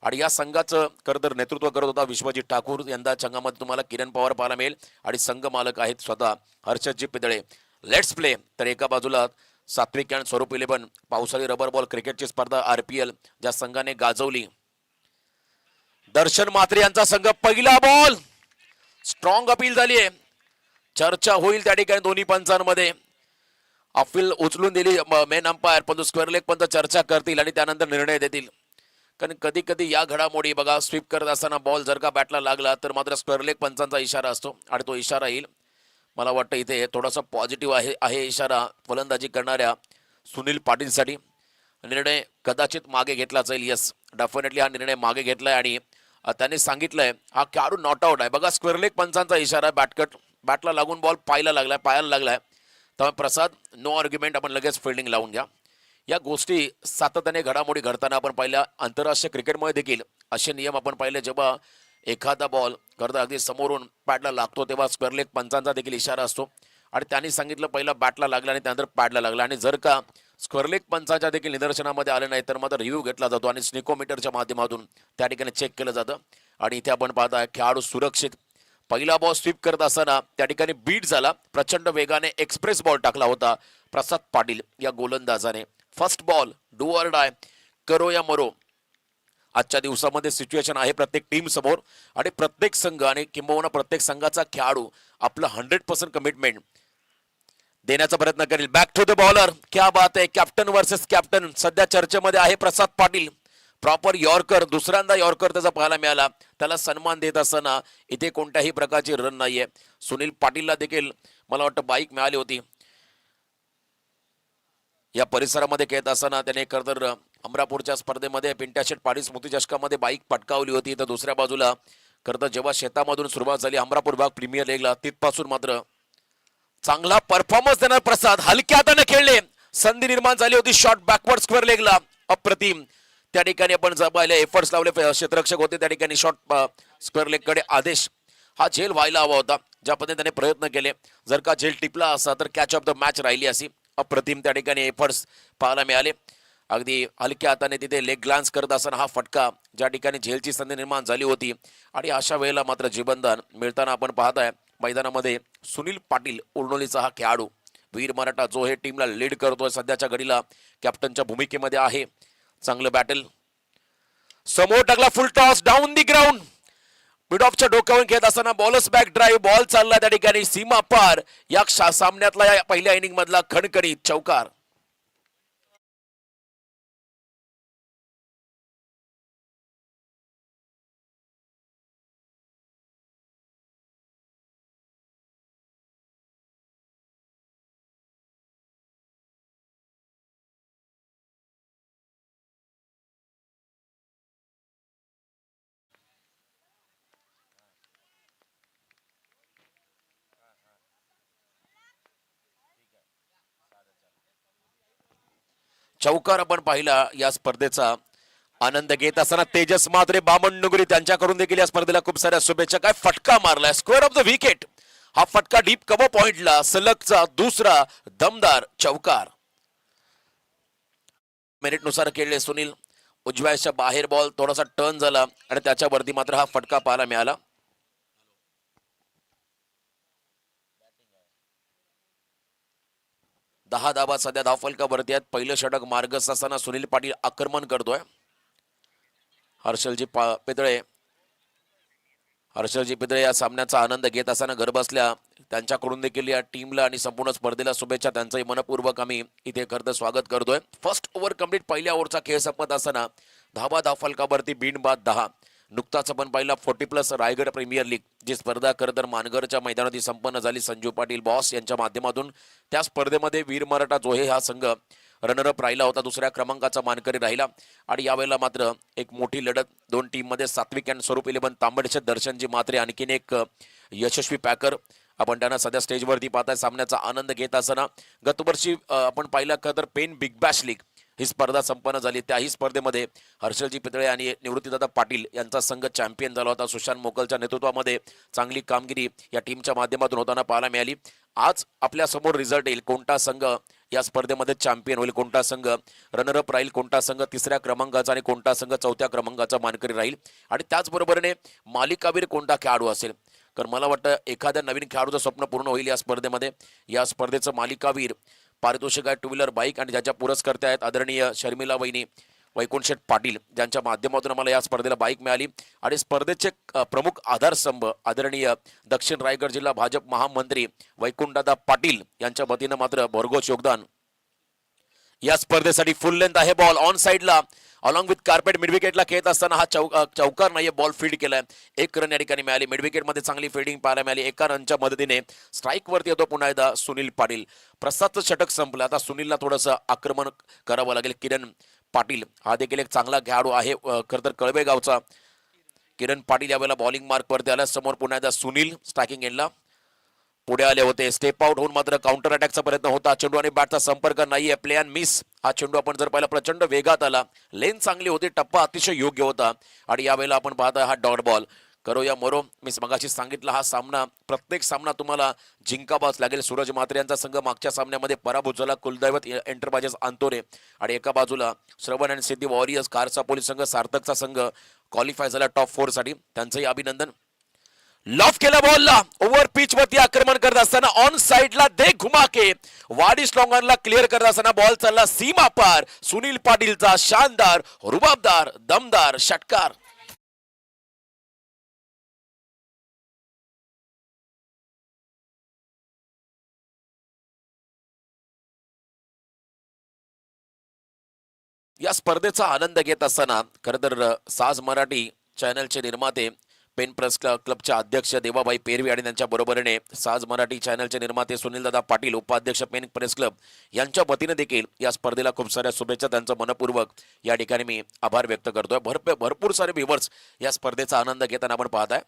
आणि या संघाचं खरं तर नेतृत्व करत होता विश्वजित ठाकूर. यंदा संघामध्ये तुम्हाला किरण पवार पाहायला मिळेल आणि संघ मालक आहेत स्वतः हर्षदजी पिदळे. Let's play. तर एका बाजूला सात्विक अँड स्वरूप 11 पावसाळी रबर बॉल क्रिकेटची स्पर्धा RPL ज्या संघाने गाजवली. दर्शन म्हात्रे यांचा संघ पहिला बॉल स्ट्रॉंग अपील झाली आहे. चर्चा होईल त्या ठिकाणी दोन्ही पंचांमध्ये. अपील उचलून दिली मेन अंपायर, पण स्क्वेअर लेग पंच चर्चा करतील आणि त्यानंतर निर्णय देतील. कारण कधी कधी या घडामोडी बघा, स्वीप करत असताना बॉल जर का बॅटला लागला तर मात्र स्क्वेअर लेग पंचांचा इशारा असतो आणि तो इशारा येईल. मला वाटतं इथे थोडासा पॉझिटिव्ह आहे इशारा फलंदाजी करणाऱ्या सुनील पाटीलसाठी. निर्णय कदाचित मागे घेतला जाईल. येस, डेफिनेटली हा निर्णय मागे घेतलाय आणि त्यांनी सांगितलंय हा खेळाडू नॉट आउट आहे. बघा स्क्वेअर लेग पंचांचा इशारा, बॅटला लागून बॉल पायाला लागलाय. त्यामुळे प्रसाद नो आर्ग्युमेंट, आपण लगेच फिल्डिंग लावून घ्या. या गोष्टी सातत्याने घडामोडी घडताना आपण पाहिल्या. आंतरराष्ट्रीय क्रिकेटमध्ये देखील असे नियम आपण पाहिले. जेव्हा एखादा बॉल करता अगदी समोरून पॅडला लागतो तेव्हा स्क्वेअर लेग पंचांचा देखील इशारा असतो आणि त्यांनी सांगितलं पहिला बॅटला लागला आणि त्यानंतर पॅडला लागला. आणि जर का स्क्वेअर लेग पंचांच्या देखील निदर्शनामध्ये आले नाही तर मात्र रिव्ह्यू घेतला जातो आणि स्निकोमीटरच्या माध्यमातून त्या ठिकाणी चेक केलं जातं. आणि इथे आपण पाहताय खेळाडू सुरक्षित. पहिला बॉल स्वीप करत असताना त्या ठिकाणी बीट झाला. प्रचंड वेगाने एक्सप्रेस बॉल टाकला होता प्रसाद पाटील या गोलंदाजाने. First ball do or die, करो या मरो. आजच्या दिवसामध्ये सिच्युएशन आहे प्रत्येक टीम समोर आणि प्रत्येक संघ आणि किंबहुना प्रत्येक संघाचा खेळाडू आपलं 100% कमिटमेंट देण्याचा प्रयत्न करेल. बॅक टू द बॉलर, क्या बात आहे. कॅप्टन वर्सेस कॅप्टन सध्या चर्चेमध्ये आहे प्रसाद पाटील. प्रॉपर यॉर्कर, दुसऱ्यांदा यॉर्कर त्याचा पाहायला मिळाला. त्याला सन्मान देत असताना इथे कोणत्याही प्रकारची रन नाहीये. सुनील पाटीलला देखील मला वाटतं बाईक मिळाली होती. या परिसरामध्ये खेळत असताना त्याने खरं तर अमरापूरच्या स्पर्धेमध्ये पिंट्या शेट पाटील स्मृती चषकामध्ये बाईक पटकावली होती. तर दुसऱ्या बाजूला खरं तर जेव्हा शेतामधून सुरुवात झाली अमरापूर विभाग प्रीमियर लीगला, तिथपासून मात्र चांगला परफॉर्मन्स देणार प्रसाद. हलक्या हाताने खेळले, संधी निर्माण झाली होती. शॉट बॅकवर्ड स्क्वेअर लेगला, अप्रतिम. त्या ठिकाणी आपण पाहिले एफर्ट्स लावले, क्षेत्ररक्षक होते त्या ठिकाणी. शॉट स्क्वेअर लेग कडे आदेश. हा झेल व्हायला हवा होता. ज्या पद्धतीने त्याने प्रयत्न केले, जर का झेल टिपला असता तर कॅच ऑफ द मॅच राहिली अशी. अप्रतिम त्या ठिकाणी एफर्ट्स पाहायला मिळाले. अगदी हलक्या हाताने तिथे लेग ग्लान्स करत असताना हा फटका, ज्या ठिकाणी झेलची संधी निर्माण झाली होती. आणि अशा वेळेला मात्र जीवनदान मिळताना आपण पाहताय मैदानामध्ये सुनील पाटील उर्नोलीचा हा खेळाडू वीर मराठा जो हे टीमला लीड करतोय, सध्याच्या घडीला कॅप्टनच्या भूमिकेमध्ये आहे. चांगलं बॅटल समोर टाकला, full toss down the ground. Mid ऑफच्या डोक्यावर खेळत असताना बॉलर्स बॅक ड्राईव्ह, बॉल चालला त्या ठिकाणी सीमा पार. या सामन्यातला या पहिल्या इनिंग मधला खणखणीत चौकार. चौकार आपण पाहिला. या स्पर्धेचा आनंद घेत असताना तेजस मात्रे बामणनुगरी त्यांच्याकडून देखील या स्पर्धेला खूप साऱ्या शुभेच्छा. काय फटका मारलाय, स्क्वेअर ऑफ द विकेट. हा फटका डीप कव्हर पॉइंटला, सलगचा दुसरा दमदार चौकार. मिनिट नुसार खेळले सुनील. उजव्याच्या बाहेर बॉल थोडासा टर्न झाला आणि त्याच्यावरती मात्र हा फटका पाहायला मिळाला. दहा धावा सध्या धावफलकावरती आहेत. पहिलं षटक मार्गस्थ असताना सुनील पाटील आक्रमण करतोय. हर्षलजी पिदळे या सामन्याचा आनंद घेत असताना घर बसल्या त्यांच्याकडून देखील या टीमला आणि संपूर्ण स्पर्धेला शुभेच्छा. त्यांचंही मनपूर्वक आम्ही इथे खरं स्वागत करतोय. फर्स्ट ओव्हर कंप्लीट, पहिल्या ओव्हरचा खेळ संपत असताना धावफलकावरती बिनबाद 10. नुकताच आपण पाहिला 40+ रायगड प्रीमियर लीग जी स्पर्धा खरं तर मानगरच्या मैदानात संपन्न झाली संजू पाटील बॉस यांच्या माध्यमातून. त्या स्पर्धेमध्ये वीर मराठा जोहे हा संघ रनरअप राहिला होता, दुसऱ्या क्रमांकाचा मानकरी राहिला. आणि यावेळेला मात्र एक मोठी लढत दोन टीम मध्ये. सात्विक अँड स्वरूप 11 तांबडचे दर्शनजी मात्रे आणखीन एक यशस्वी पॅकर आपण त्यांना सध्या स्टेजवरती पाहताय. सामन्याचा आनंद घेत असताना गतवर्षी आपण पाहिला तर पेन बिग बॅश लीग ही स्पर्धा संपन्न झाली. त्याही स्पर्धेमध्ये हर्षलजी पितळे आणि निवृत्तीदादा पाटील यांचा संघ चॅम्पियन झाला होता. सुशांत मोकलच्या नेतृत्वामध्ये चांगली कामगिरी या टीमच्या माध्यमातून होताना पाहायला मिळाली. आज आपल्या समोर रिझल्ट येईल कोणता संघ या स्पर्धेमध्ये चॅम्पियन होईल, कोणता संघ रनरअप राहील, कोणता संघ तिसऱ्या क्रमांकाचा आणि कोणता संघ चौथ्या क्रमांकाचा मानकरी राहील, आणि त्याचबरोबरीने मालिकावीर कोणता खेळाडू असेल. कारण मला वाटतं एखाद्या नवीन खेळाडूचं स्वप्न पूर्ण होईल या स्पर्धेमध्ये. या स्पर्धेचं मालिकावीर पारितोषिक आहे 2 व्हीलर बाईक, आणि ज्याच्या पुरस्कर्त्या आहेत आदरणीय शर्मिला वहिनी वैकुंठ पाटील, ज्यांच्या माध्यमातून आम्हाला या स्पर्धेला बाईक मिळाली. आणि स्पर्धेचे प्रमुख आधारस्तंभ आदरणीय दक्षिण रायगड जिल्हा भाजप महामंत्री वैकुंठदादा पाटील यांच्या वतीनं मात्र भरघोस योगदान. या स्पर्धेसाठी फुल लेंथ आहे बॉल ऑन साइडला अलॉंग विथ कार्पेट. मिड विकेटला खेळत असताना हा चौकार नाहीये, बॉल फील्ड केलाय. 1 रन या ठिकाणी मिळाली. मिड विकेट मध्ये चांगली फिल्डिंग पाहायला मिळाली. 1 रनच्या मदतीने स्ट्राईक वरती येतो पुन्हा एकदा सुनील पाटील. प्रसादचं षटक संपलं, आता सुनीलला थोडंसं आक्रमण करावं लागेल. किरण पाटील हा देखील एक चांगला खेळाडू आहे, खरं तर कळवे गावचा. किरण पाटील यावेळेला बॉलिंग मार्क वरती आला. समोर पुन्हा एकदा सुनील स्ट्रायकिंग एंडला पुढे आले होते. स्टेप आउट होऊन मात्र काउंटर अटॅकचा प्रयत्न होता. चेंडू आणि बॅटचा संपर्क नाहीये. Play and miss. हा चेंडू आपण जर पाहिला प्रचंड वेगात आला. लेन चांगली होती, टप्पा अतिशय योग्य होता, आणि यावेळेला आपण पाहता हा डॉट बॉल. करो या मरो, मी मगाशी सांगितलं हा सामना, प्रत्येक सामना तुम्हाला जिंकावाच लागेल. सूरज म्हात्रे यांचा संघ मागच्या सामन्यामध्ये पराभूत झाला कुलदैवत एंटरप्राइजेस अंतोरे, आणि एका बाजूला श्रवण आणि सिद्धी वॉरियर्स कारचा पोलीस संघ सार्थकचा संघ क्वालिफाय झाला टॉप 4 साठी. त्यांचंही अभिनंदन. लॉफ केला बॉलला. ओव्हर पिच वरती आक्रमण करत असताना ऑन साइडला दे घुमा के वाडी स्लॉंगरला क्लिअर करत असताना बॉल चालला सीमा पार. सुनील पाटीलचा शानदार, रुबाबदार, दमदार षटकार. या स्पर्धेचा आनंद घेत असताना खरं तर साज मराठी चॅनलचे निर्माते, पेन प्रेस क्लबच्या अध्यक्ष देवाबाई पेरवी आणि त्यांच्या बरोबरीने साज मराठी चॅनलचे निर्माते सुनीलदादा पाटील, उपाध्यक्ष पेन प्रेस क्लब यांच्या वतीने देखील या स्पर्धेला खूप साऱ्या शुभेच्छा. त्यांचं मनपूर्वक या ठिकाणी मी आभार व्यक्त करतोय. भरपूर सारे व्ह्यूअर्स या स्पर्धेचा आनंद घेताना आपण पाहताय.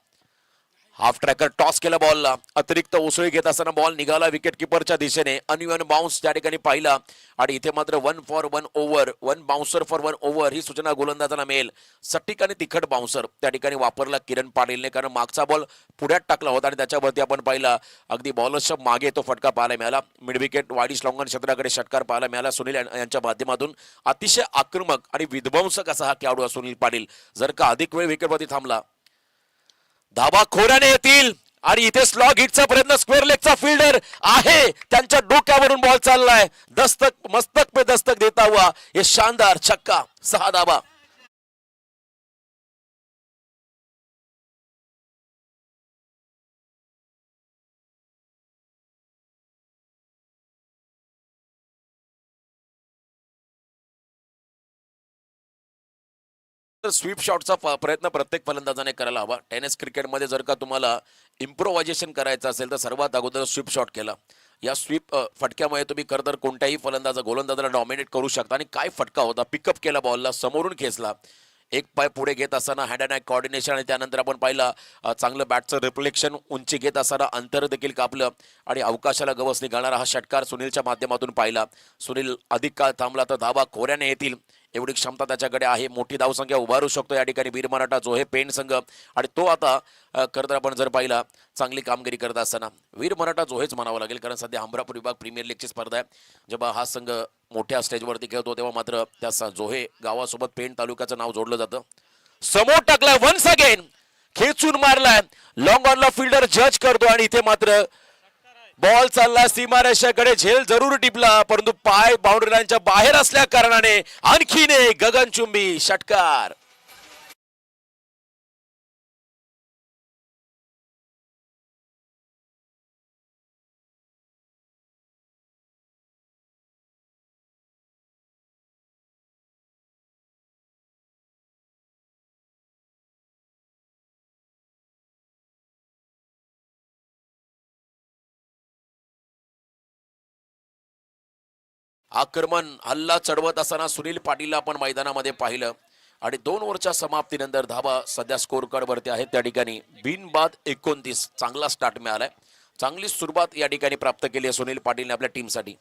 हाफ ट्रॅकर टॉस केला बॉलला. अतिरिक्त उसळी घेत असताना बॉल निघाला विकेट किपरच्या दिशेने. अनइव्हन बाउन्स त्या ठिकाणी पाहिला, आणि इथे मात्र 1 for 1 over, 1 bouncer for 1 over ही सूचना गोलंदाजांना मिळेल. सटीक आणि तिखट बाउन्सर त्या ठिकाणी वापरला किरण पाटीलने, कारण मागचा बॉल पुढ्यात टाकला होता आणि त्याच्यावरती आपण पाहिला अगदी बॉलरच्या मागे तो फटका पाहायला मिळाला. मिड विकेट वाडी श्लॉंगन क्षेत्राकडे षटकार पाहायला मिळाला सुनील यांच्या माध्यमातून. अतिशय आक्रमक आणि विध्वंसक असा हा खेळाडू सुनील पाटील. जर का अधिक वेळ विकेटवरती थांबला, धाबा खोऱ्याने येतील, आणि इथे स्लॉग हिटचा प्रयत्न. स्क्वेअर लेगचा फिल्डर आहे, त्यांच्या डोक्यावरून बॉल चाललाय. दस्तक मस्तक पे दस्तक देता हुआ ये शानदार छक्का. 6 धाबा. तर स्वीप शॉटचा प्रयत्न प्रत्येक फलंदाजाने करायला हवा. टेनिस क्रिकेटमध्ये जर का तुम्हाला इम्प्रोव्हायझेशन करायचं असेल तर सर्वात अगोदर स्वीप शॉट केला. या स्वीप फटक्यामुळे तुम्ही खरं तर कोणत्याही गोलंदाजाला डॉमिनेट करू शकता. आणि काय फटका होता. पिकअप केला बॉलला, समोरून खेचला, एक पाय पुढे घेत असताना हँड अँड आय कॉर्डिनेशन, आणि त्यानंतर आपण पाहिला चांगलं बॅटचं रिफ्लेक्शन, उंची घेत असताना अंतर देखील कापलं, आणि अवकाशाला गवस निघाणारा हा षटकार सुनीलच्या माध्यमातून पाहिला. सुनील अधिक काळ थांबला तर धावा खोऱ्याने येतील एवढी क्षमता त्याच्याकडे आहे. मोठी धावसंख्या उभारू शकतो या ठिकाणी वीर मराठा जोहे पेंट संघ, आणि तो आता खरं तर आपण जर पाहिला चांगली कामगिरी करत असताना वीर मराठा जोहेच म्हणावं लागेल, कारण सध्या हमरापूर विभाग प्रीमियर लीगची स्पर्धा आहे. जेव्हा हा संघ मोठ्या स्टेजवरती खेळतो तेव्हा मात्र त्या जोहे गावासोबत पेंट तालुक्याचं नाव जोडलं जातं. समोर टाकलाय वन्स अगेन, खेचून मारलाय. लॉंग ऑनला फिल्डर जज करतो, आणि इथे मात्र बॉल चालला सीमारेषेकडे. झेल जरूर टिपला, परंतु पाय बाउंड्री लाईनच्या बाहेर असल्या कारणाने आणखीन एक गगनचुंबी षटकार. आक्रमण हल्ला चढवत असताना सुनील पाटीलला आपण मैदानामध्ये पाहिलं, आणि 2 ओव्हरच्या समाप्तीनंतर धाबा सध्या स्कोर कार्ड वरती आहेत. त्या ठिकाणी बिनबाद 29. चांगला स्टार्ट मिळालाय, चांगली सुरुवात या ठिकाणी प्राप्त केली आहे सुनील पाटीलने आपल्या टीमसाठी.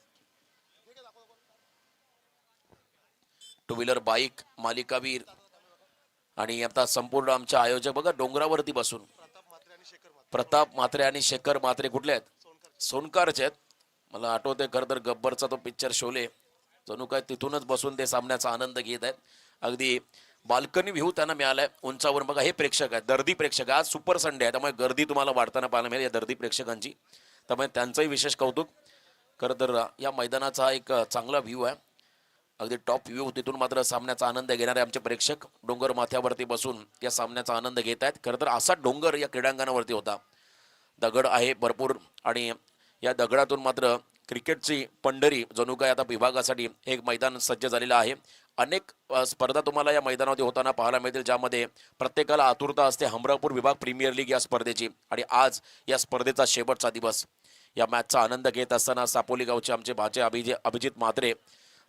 2 व्हीलर बाईक मालिकावीर, आणि आता संपूर्ण आमच्या आयोजक बघा डोंगरावरती बसून. प्रताप म्हात्रे आणि शेखर म्हात्रे कुठले आहेत? सोनकारचे आहेत. मला आठवतंय खरं तर गब्बरचा तो पिक्चर शोले, जणू काय तिथूनच बसून ते सामन्याचा आनंद घेत आहेत. अगदी बाल्कनी व्ह्यू त्यांना मिळालाय उंचावर. बघा हे प्रेक्षक आहेत, दर्दी प्रेक्षक. आज सुपर संडे आहे त्यामुळे गर्दी तुम्हाला वाढताना पाहायला मिळेल या दर्दी प्रेक्षकांची, त्यामुळे त्यांचंही विशेष कौतुक. खरं तर या मैदानाचा एक चांगला व्ह्यू आहे, अगदी टॉप व्ह्यू. तिथून मात्र सामन्याचा आनंद घेणारे आमचे प्रेक्षक डोंगर माथ्यावरती बसून या सामन्याचा आनंद घेत आहेत. खरं तर असा डोंगर या क्रीडांगणावरती होता, दगड आहे भरपूर, आणि या दगडातून मात्र क्रिकेटची पंढरी जणू काय आता विभागासाठी एक मैदान सज्ज झालेलं आहे. अनेक स्पर्धा तुम्हाला या मैदानावरती होताना पाहायला मिळतील, ज्यामध्ये प्रत्येकाला आतुरता असते हमरापूर विभाग प्रीमियर लीग या स्पर्धेची. आणि आज या स्पर्धेचा शेवटचा दिवस. या मॅचचा आनंद घेत असताना सापोली गावचे आमचे भाचे अभिजित म्हात्रे,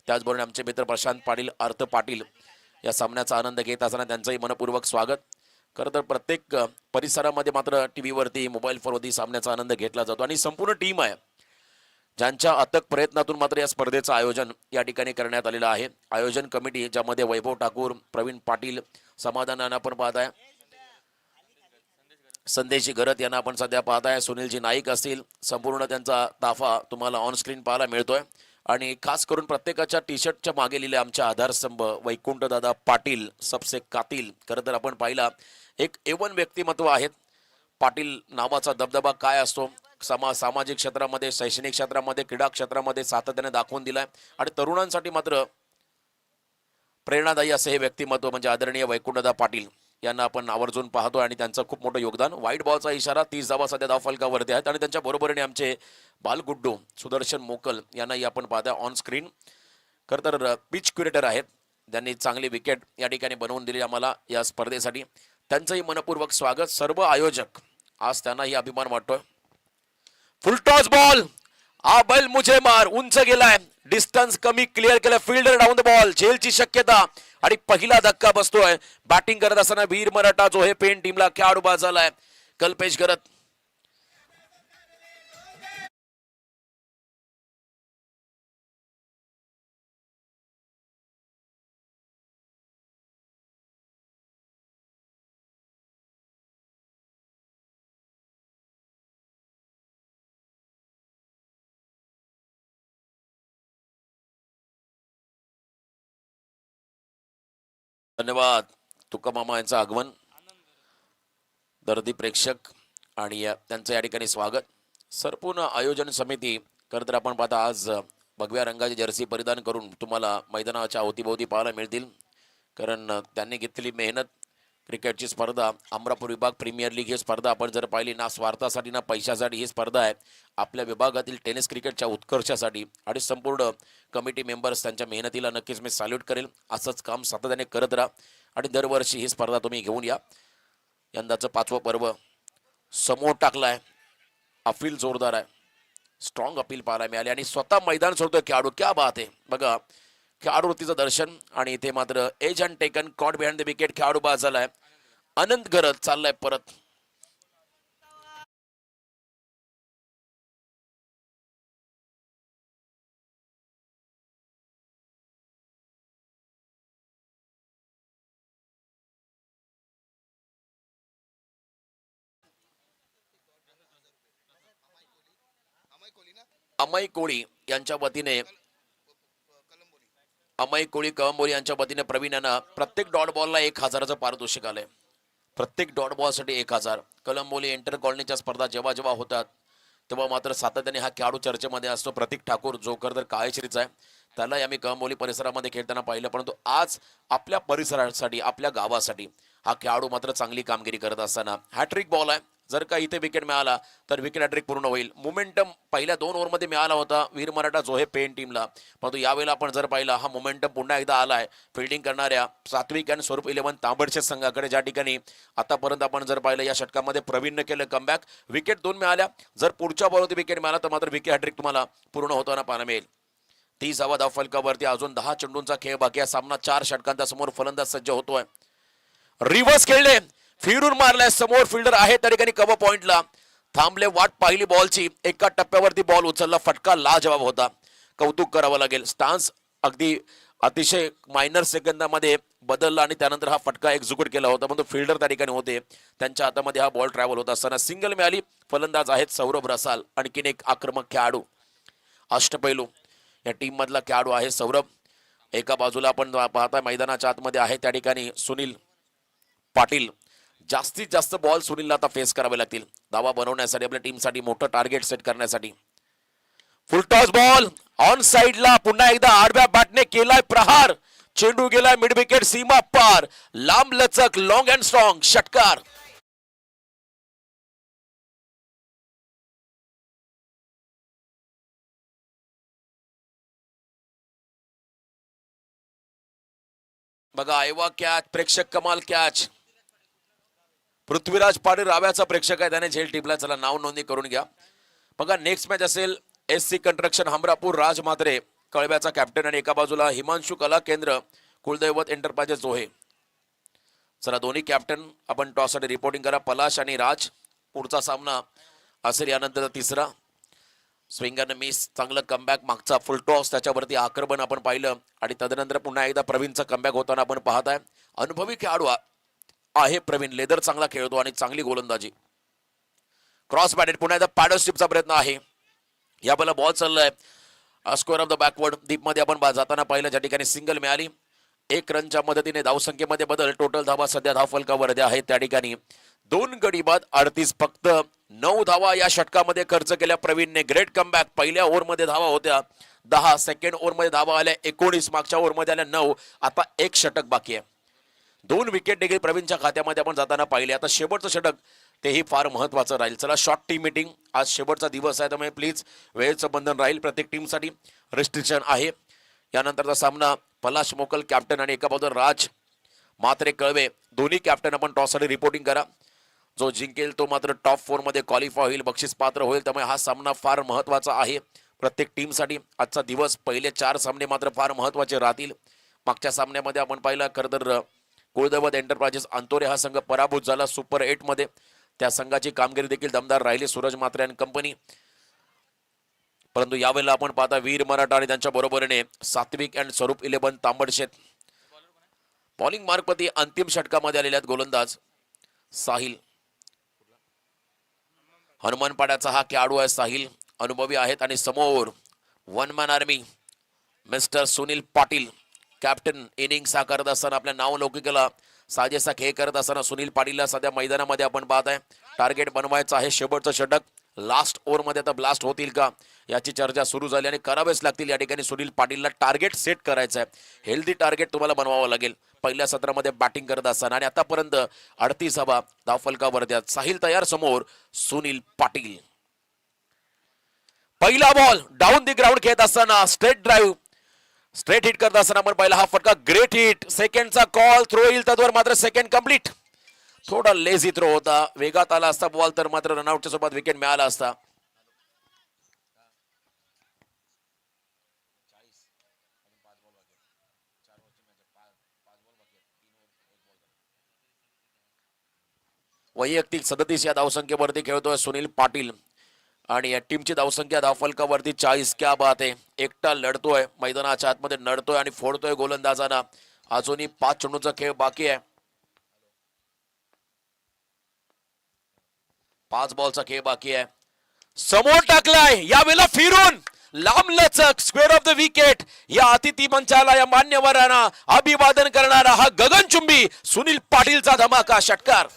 त्याचबरोबर आमचे मित्र प्रशांत पाटील, अर्थ पाटील या सामन्याचा आनंद घेत असताना त्यांचंही मनपूर्वक स्वागत. खरं तर प्रत्येक परिसरामध्ये मात्र टी व्हीवरती, मोबाईल फोनवरती सामन्याचा आनंद घेतला जातो. आणि संपूर्ण टीम आहे ज्यांच्या अथक प्रयत्नातून मात्र या स्पर्धेचं आयोजन या ठिकाणी करण्यात आलेलं आहे. आयोजन कमिटी ज्यामध्ये वैभव ठाकूर, प्रवीण पाटील, समाधान यांना आपण पाहत आहे, संदेशी गरत यांना आपण सध्या पाहत आहे, सुनीलजी नाईक असतील, संपूर्ण त्यांचा ताफा तुम्हाला ऑन स्क्रीन पाहायला मिळतोय. आणि खास करून प्रत्येकाच्या टी शर्टच्या मागे लिहिले आमचे आधारस्तंभ वैकुंठ दादा पाटील सबसे कातील. खरं तर आपण पाहिला एक एवन व्यक्तिमत्व आहेत. पाटील नावाचा दबदबा काय असतो सामाजिक क्षेत्रामध्ये, शैक्षणिक क्षेत्रामध्ये, क्रीडा क्षेत्रामध्ये सातत्याने दाखवून दिलाय. आणि तरुणांसाठी मात्र प्रेरणादायी असे हे व्यक्तिमत्व म्हणजे आदरणीय वैकुंठदा पाटील यांना आपण आवर्जून पाहतो. आणि त्यांचं खूप मोठं योगदान. वाईट बॉलचा इशारा, 30 धावा सध्या धावफलकावरती आहेत. आणि त्यांच्या बरोबरीने आमचे बालगुड्डू सुदर्शन मोकल यांनाही आपण पाहता ऑन स्क्रीन. खरं तर पिच क्युरेटर आहेत, त्यांनी चांगली विकेट या ठिकाणी बनवून दिली आम्हाला या स्पर्धेसाठी. त्यांचंही मनपूर्वक स्वागत. सर्व आयोजक आज त्यांनाही अभिमान वाटतोय. फुलटॉस बॉल, हा बैल मुझे मार, उंच गेलाय, डिस्टन्स कमी क्लिअर केलं, फिल्डर डाऊन द बॉल, झेलची शक्यता. आणि पहिला धक्का बसतोय. बॅटिंग करत असताना वीर मराठा जो हे पेन टीमला खेळाडू बाद झालाय, कल्पेश करत. धन्यवाद तुका मामा यांचं आगमन, दर्दी प्रेक्षक आणि त्यांचं या ठिकाणी स्वागत. संपूर्ण आयोजन समिती खरं तर आपण पाहता आज भगव्या रंगाची जर्सी परिधान करून तुम्हाला मैदानाच्या अवतीभोवती पाहायला मिळतील. कारण त्यांनी घेतलेली मेहनत. क्रिकेटची स्पर्धा, अमरापूर विभाग प्रीमियर लीग ही स्पर्धा आपण जर पाहिली ना स्वार्थासाठी ना पैशासाठी ही स्पर्धा आहे, आपल्या विभागातील टेनिस क्रिकेटच्या उत्कर्षासाठी. आणि संपूर्ण कमिटी मेंबर्स त्यांच्या मेहनतीला नक्कीच मी सॅल्यूट करेल. असंच काम सातत्याने करत राहा आणि दरवर्षी ही स्पर्धा तुम्ही घेऊन या. यंदाचं 5वं पर्व समोर टाकलाय, अपील जोरदार आहे, स्ट्रॉंग अपील पाहायला मिळाले. आणि स्वतः मैदान सोडतोय खेळाडू, क्या बात आहे. बघा खेळाडूवृत्तीचं दर्शन. आणि इथे मात्र edge and taken caught behind the wicket, खेळाडू बाद झालाय. अनंत गरज चाललाय परत. अमय कोळी यांच्या वतीने, अमय कोळी कळंबोली यांच्या वतीने प्रवीण यांना प्रत्येक डॉट बॉलला 1000चं पारितोषिक आलंय. प्रत्येक डॉट बॉलसाठी 1000. कळंबोली इंटर कॉलनीच्या स्पर्धा जेव्हा जेव्हा होतात तेव्हा मात्र सातत्याने हा खेळाडू चर्चेमध्ये असतो. प्रतीक ठाकूर जो खरं तर काळेश्रीचा आहे, त्यालाही आम्ही कळंबोली परिसरामध्ये खेळताना पाहिलं. परंतु आज आपल्या परिसरासाठी, आपल्या गावासाठी हा खेळाडू मात्र चांगली कामगिरी करत असताना हॅट्रिक बॉल आहे. जर का इथे विकेट मिळाला तर विकेट हॅट्रिक पूर्ण होईल. मोमेंटम पहिल्या 2 ओव्हरमध्ये मिळाला होता वीर मराठा जोहे पेन टीमला, परंतु यावेळेला आपण जर पाहिला हा मोमेंटम पुन्हा एकदा आलाय फिल्डिंग करणाऱ्या सात्विक आणि स्वरूप 11 तांबडचे संघाकडे, ज्या ठिकाणी आतापर्यंत आपण जर पाहिलं या षटकामध्ये प्रवीणने केलं कमबॅक. विकेट 2 मिळाल्या. जर पुढच्या बॉलवरती विकेट मिळाला तर मात्र विकेट हॅट्रिक तुम्हाला पूर्ण होताना पाहायला मिळेल. 30 धाव फलकावरती अजून 10 चेंडूंचा खेळ बाकी आहे. सामना 4 षटकांचा समोर फलंदाज सज्ज होतोय. रिव्हर्स खेळले, फिरून मारलाय, समोर फिल्डर आहे त्या ठिकाणी कव्हर पॉइंटला थांबले, वाट पाहिली बॉलची. एका टप्प्यावरती बॉल उचलला, फटका लाजवाब होता, कौतुक करावं लागेल. स्टान्स अगदी अतिशय मायनर सेकंदामध्ये बदलला आणि त्यानंतर हा फटका एक्झिक्यूट केला होता. पण तो फिल्डर त्या ठिकाणी होते, त्यांच्या हातामध्ये हा बॉल ट्रॅव्हल होत असताना सिंगल मिळाली. फलंदाज आहेत सौरभ रसाल, आणखीन एक आक्रमक खेळाडू. अष्टपैलू या टीम मधला खेळाडू आहे सौरभ. एका बाजूला आपण पाहता मैदानाच्या आतमध्ये आहे त्या ठिकाणी सुनील पाटील. जास्तीत जास्त बॉल सुनीलला आता फेस करावे लागतील धावा बनवण्यासाठी, आपल्या टीमसाठी मोठं टार्गेट सेट करण्यासाठी. फुल टॉस बॉल ऑन साइडला, पुन्हा एकदा आडव्या बॅटने केलाय प्रहार. चेंडू गेलाय मिड विकेट सीमा पार. लांब लचक लॉंग अँड स्ट्रॉंग षटकार. बघा आयवा कॅच, प्रेक्षक कमाल कॅच. पृथ्वीराज पाटील राव्याचा प्रेक्षक आहे, त्याने झेल टिपला. चला नाव नोंदणी करून घ्या. बघा नेक्स्ट मॅच असेल SC कंस्ट्रक्शन हमरापूर राज म्हात्रे कळव्याचा कॅप्टन आणि एका बाजूला हिमांशू कला केंद्र कुलदैवत एंटरप्राइजेस जोहे. चला दोन्ही कॅप्टन आपण टॉस साठी रिपोर्टिंग करा. पलाश आणि राज. पुढचा सामना असेल यानंतर तिसरा. स्विंगरने मिस, चांगलं कमबॅक, मागचा फुल टॉस त्याच्यावरती आक्रमण आपण पाहिलं आणि तदनंतर पुन्हा एकदा प्रवीणचा कमबॅक होताना आपण पाहताय. अनुभवी खेळाडू आहे प्रवीण, लेदर चांगला खेळतो आणि चांगली गोलंदाजी. क्रॉस बॅटेड, पुन्हा एकदा पॅडल स्टिपचा प्रयत्न आहे. या बला बॉल चाललाय square of the backward deep मध्ये आपण जाताना पाहिलं, ज्या ठिकाणी सिंगल मिळाली. 1 रनच्या मदतीने धावसंख्येमध्ये बदल. टोटल धावा सध्या धावफलकावर आहेत त्या ठिकाणी 2 गडी बाद 38. फक्त 9 धावा या षटकामध्ये खर्च केल्या प्रवीणने. Great comeback. पहिल्या ओव्हरमध्ये धावा होत्या 10, सेकंड ओव्हरमध्ये धावा आल्या 19, मागच्या ओव्हरमध्ये आल्या 9. आता 1 षटक बाकी आहे. 2 विकेट देखील प्रवीणच्या खात्यामध्ये आपण जाताना पाहिले. आता शेवटचं षटक तेही फार महत्वाचं राहील. चला शॉर्ट टीम मीटिंग, आज शेवटचा दिवस आहे त्यामुळे प्लीज वेळेचं बंधन राहील. प्रत्येक टीमसाठी रिस्ट्रिक्शन आहे. यानंतरचा सामना पलाश मोकल कॅप्टन आणि एका बाजूला राज म्हात्रे कळवे दोन्ही कॅप्टन आपण टॉससाठी रिपोर्टिंग करा. जो जिंकेल तो मात्र टॉप 4 मध्ये क्वालिफाय होईल, बक्षीस पात्र होईल. त्यामुळे हा सामना फार महत्वाचा आहे प्रत्येक टीमसाठी. आजचा दिवस पहिले 4 सामने मात्र फार महत्वाचे राहतील. मागच्या सामन्यामध्ये आपण पाहिलं खरं तर कुलदैवत एंटरप्राइजेस अंतोरे हा संघ पराभूत झाला सुपर 8 मध्ये. त्या संघाची कामगिरी देखील दमदार राहिली सूरज म्हात्रे आणि कंपनी. परंतु यावेळेला आपण पाहता वीर मराठा आणि त्यांच्या बरोबरीने सात्विक अँड स्वरूप 11 तांबडशेत. बॉलिंग मार्कपती अंतिम षटकामध्ये आलेले आहेत गोलंदाज साहिल. हनुमानपाड्याचा हा खेळाडू आहे साहिल, अनुभवी आहेत. आणि समोर 1 man army mister Sunil Patil captain. Innings हा करत असताना आपल्या नावलौकिकाला साजेसा खेळ करत असताना सुनील पाटीलला सध्या मैदानामध्ये आपण पाहताय. टार्गेट बनवायचं आहे शेवटचं षटक. लास्ट ओव्हर मध्ये आता ब्लास्ट होतील का याची चर्चा सुरू झाली आणि करावेच लागतील. या ठिकाणी सुनील पाटीलला टार्गेट सेट करायचं आहे. हेल्दी टार्गेट तुम्हाला बनवावं लागेल पहिल्या सत्रामध्ये बॅटिंग करत असताना. आणि आतापर्यंत 38 धावा धावफलकावरती आहेत. साहिल तयार, समोर सुनील पाटील. पहिला बॉल डाऊन दी ग्राउंड खेळत असताना स्ट्रेट ड्राईव्ह, स्ट्रेट हिट करत असताना आपण पाहिला हा फटका. Great hit. सेकंडचा कॉल, थ्रो येईल त्यावर मात्र सेकंड कंप्लीट. थोडा लेझी थ्रो होता, वेगात आला असता बॉल तर मात्र रनआउटच्या सोबत विकेट मिळाला असता. वैयक्तिक 37 या धावसंख्येवरती खेळतोय सुनील पाटील आणि या टीमची धावसंख्या धावफलकावरती 40. क्या बात आहे. एकटा लढतोय, मैदानाच्या आतमध्ये नडतोय आणि फोडतोय गोलंदाजांना. अजूनही 5 चेंडूचा खेळ बाकी आहे. 5 बॉलचा खेळ बाकी आहे. समोर टाकलाय यावेळेला फिरून लांब लचक स्क्वेअर ऑफ द विकेट. या अतिथी मंचाला, या मान्यवरांना अभिवादन करणारा हा गगनचुंबी सुनील पाटीलचा धमाका षटकार.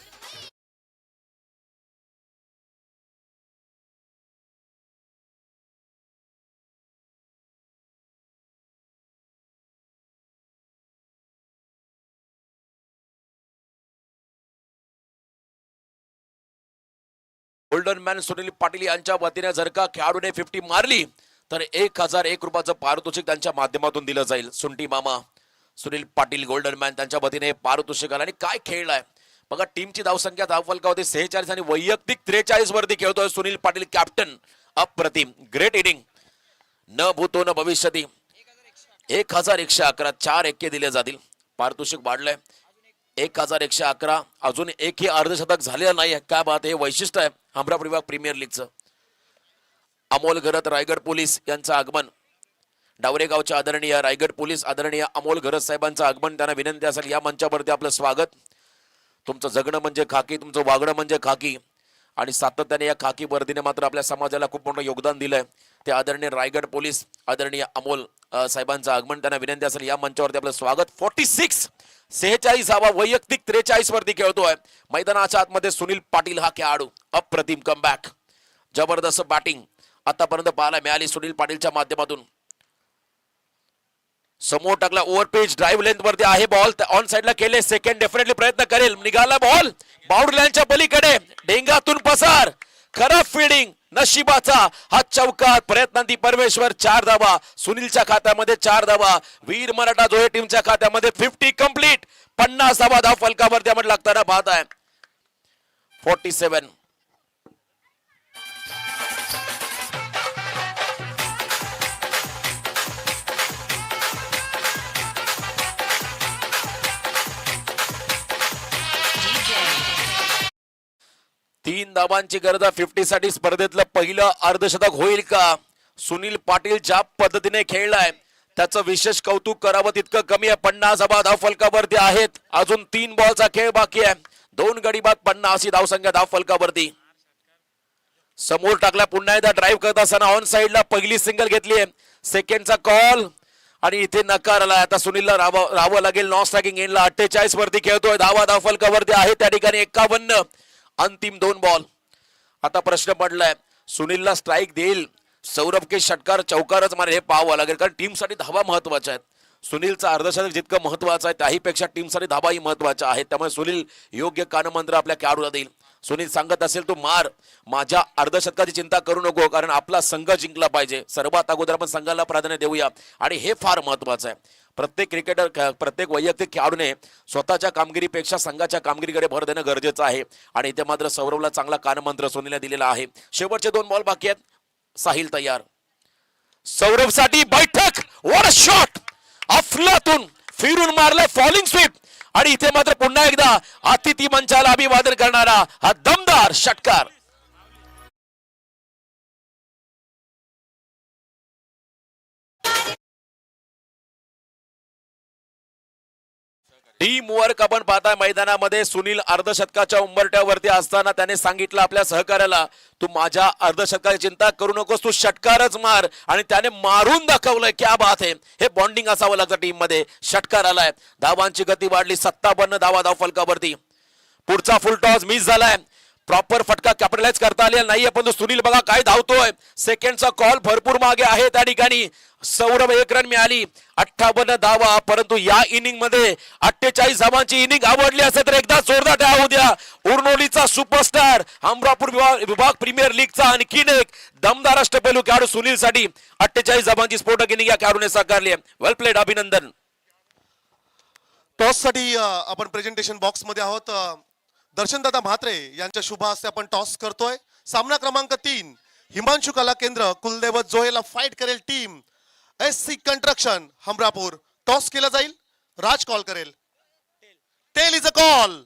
गोल्डन मॅन सुनील पाटील यांच्या वतीने जर का खेळाडूने 50 मारली तर 1001 रुपयाचं पारितोषिक त्यांच्या माध्यमातून दिलं जाईल. सुंटी मामा सुनील पाटील गोल्डन मॅन त्यांच्या वतीने पारितोषिक आलं. आणि काय खेळलाय बघा. टीमची धावसंख्या धावफलकावरती 46 आणि वैयक्तिक 43 वरती खेळतोय सुनील पाटील कॅप्टन. अप्रतिम, ग्रेट इनिंग. न भूतो न भविष्यती. 1111 4 एक्के दिले जातील. पारितोषिक वाढलंय 1111. अजून एकही अर्धशतक झालेलं नाही. काय बात आहे, वैशिष्ट्य आहे हमरापूर विभाग प्रीमियर लीगचं. अमोल घरत रायगड पोलीस यांचं आगमन. डावरेगावच्या आदरणीय रायगड पोलीस आदरणीय अमोल घरत साहेबांचं आगमन. त्यांना विनंती असेल या मंचावरती आपलं स्वागत. तुमचं जगणं म्हणजे खाकी, तुमचं वागणं म्हणजे खाकी आणि सातत्याने या खाकी वर्दीने मात्र आपल्या समाजाला खूप मोठं योगदान दिलंय. ते आदरणीय रायगड पोलीस आदरणीय अमोल साहेबांचं आगमन त्यांना विनंती असेल या मंचावरती आपलं स्वागत. 46 वैयक्तिक 43 वरती खेळतोय. मैदानाच्या आतमध्ये सुनील पाटील हा खेळाडू. अप्रतिम कमबॅक, जबरदस्त बॅटिंग आतापर्यंत पाहायला मिळाली सुनील पाटीलच्या माध्यमातून. समोर टाकला ओव्हरपेज ड्राईव्ह लेंथ वरती आहे बॉल ऑन साइडला केले. सेकंड डेफिनेटली प्रयत्न करेल. निघाला बॉल बाउंड्री लाईनच्या पलीकडे, डेंगातून पसार. खराब फिल्डिंग नशिबाचा हा चौकार. प्रयत्नांती परमेश्वर 4 धावा सुनीलच्या खात्यामध्ये, 4 धावा. वीर मराठा जोहे टीमच्या खात्यामध्ये 50 कंप्लीट. 50 धावा धाव फलकावरती आपण लागताना पाहत आहे. 47. तीन धावांची गरज 50 साठी. स्पर्धेतलं पहिलं अर्धशतक होईल का? सुनील पाटील ज्या पद्धतीने खेळलाय त्याचं विशेष कौतुक करावं तितकं कमी आहे. 50 धावा धाव फलकावरती आहेत. अजून 3 बॉलचा खेळ बाकी आहे. 2 गडी बाद 50 ही धावसंख्या धाव फलकावरती. समोर टाकला पुन्हा एकदा ड्राईव्ह करत असताना ऑन साइडला पहिली सिंगल घेतली आहे. सेकंडचा कॉल आणि इथे नकार आला. आता सुनीलला राहावं लागेल. नॉन स्ट्रायकिंग एंडला 48 वरती खेळतोय. धावा धाव फलकावरती आहे त्या ठिकाणी 51. अंतिम 2 बॉल. आता प्रश्न पडलाय सुनीलला स्ट्राईक देईल सौरभ के षटकार चौकारच मारेल हे पाहावं लागेल, कारण टीमसाठी धावा महत्वाच्या आहेत. सुनीलचा अर्धशतक जितकं महत्वाचं आहे त्याहीपेक्षा टीमसाठी धावाही महत्वाच्या आहेत. त्यामुळे सुनील योग्य कानमंत्र आपल्या खेळाडूला देईल. सुनील सांगत असेल तू मार, माझ्या अर्धशतकाची चिंता करू नको, कारण आपला संघ जिंकला पाहिजे. सर्वात अगोदर आपण संघाला प्राधान्य देऊया आणि हे फार महत्वाचं आहे. प्रत्येक क्रिकेटर प्रत्येक वैयक्तिक खेळाडूने स्वतःच्या कामगिरीपेक्षा संघाच्या कामगिरीकडे भर देणं गरजेचं आहे. आणि इथे मात्र सौरभला चांगला कानमंत्र सुनीलने दिलेला आहे. शेवटचे 2 बॉल बाकी आहेत. साहिल तयार. सौरभसाठी बैठक. What a shot. अफलातून फिरून मारलाय फॉलिंग स्वीप. आणि इथे मात्र पुन्हा एकदा अतिथी मंचाला अभिवादन करणारा हा दमदार षटकार. टीम वर्क आपण पाहताय मैदानामध्ये. सुनील अर्धशतकाच्या उंबरठ्यावरती असताना त्याने सांगितलं आपल्या सहकार्याला तू माझ्या अर्धशतकाची चिंता करू नकोस, तू षटकारच मार. आणि त्याने मारून दाखवलंय. क्या बात आहे. हे बॉन्डिंग असावं लागतं टीम मध्ये. षटकार आलाय. धावांची गती वाढली. 57 धावा धाव फलकावरती. पुढचा फुल टॉस मिस झालाय. प्रॉपर फटका कॅपिटलाइज करता आलेला नाहीये, पण सुनील बघा काय धावतोय. सेकंडचा कॉल भरपूर मागे आहे त्या ठिकाणी. सौरभ 1 रन मिळाली. 58 धावा. परंतु या इनिंग मध्ये 48 धावांची इनिंग आवडली असेल तर एकदा जोरदार टाळ्या होऊ द्या. उर्नोलीचा सुपरस्टार, अमरापूर विभाग प्रीमियर लीगचा आणखीन एक दमदार अष्टपैलू खेळाडू सुनील साठी 48 धावांची स्फोटक इनिंग या खेळाडूने साकारली आहे. वेल प्लेड, अभिनंदन. टॉस साठी आपण प्रेझेंटेशन बॉक्स मध्ये आहोत. दर्शनदादा म्हात्रे यांच्या शुभ हस्ते आपण टॉस करतोय. सामना क्रमांक 3 हिमांशु कला केंद्र कुलदैवत जोहेला फाईट करेल team SC construction Hamrapur. Toss केला जाईल. राज कॉल करेल. Tail is a call.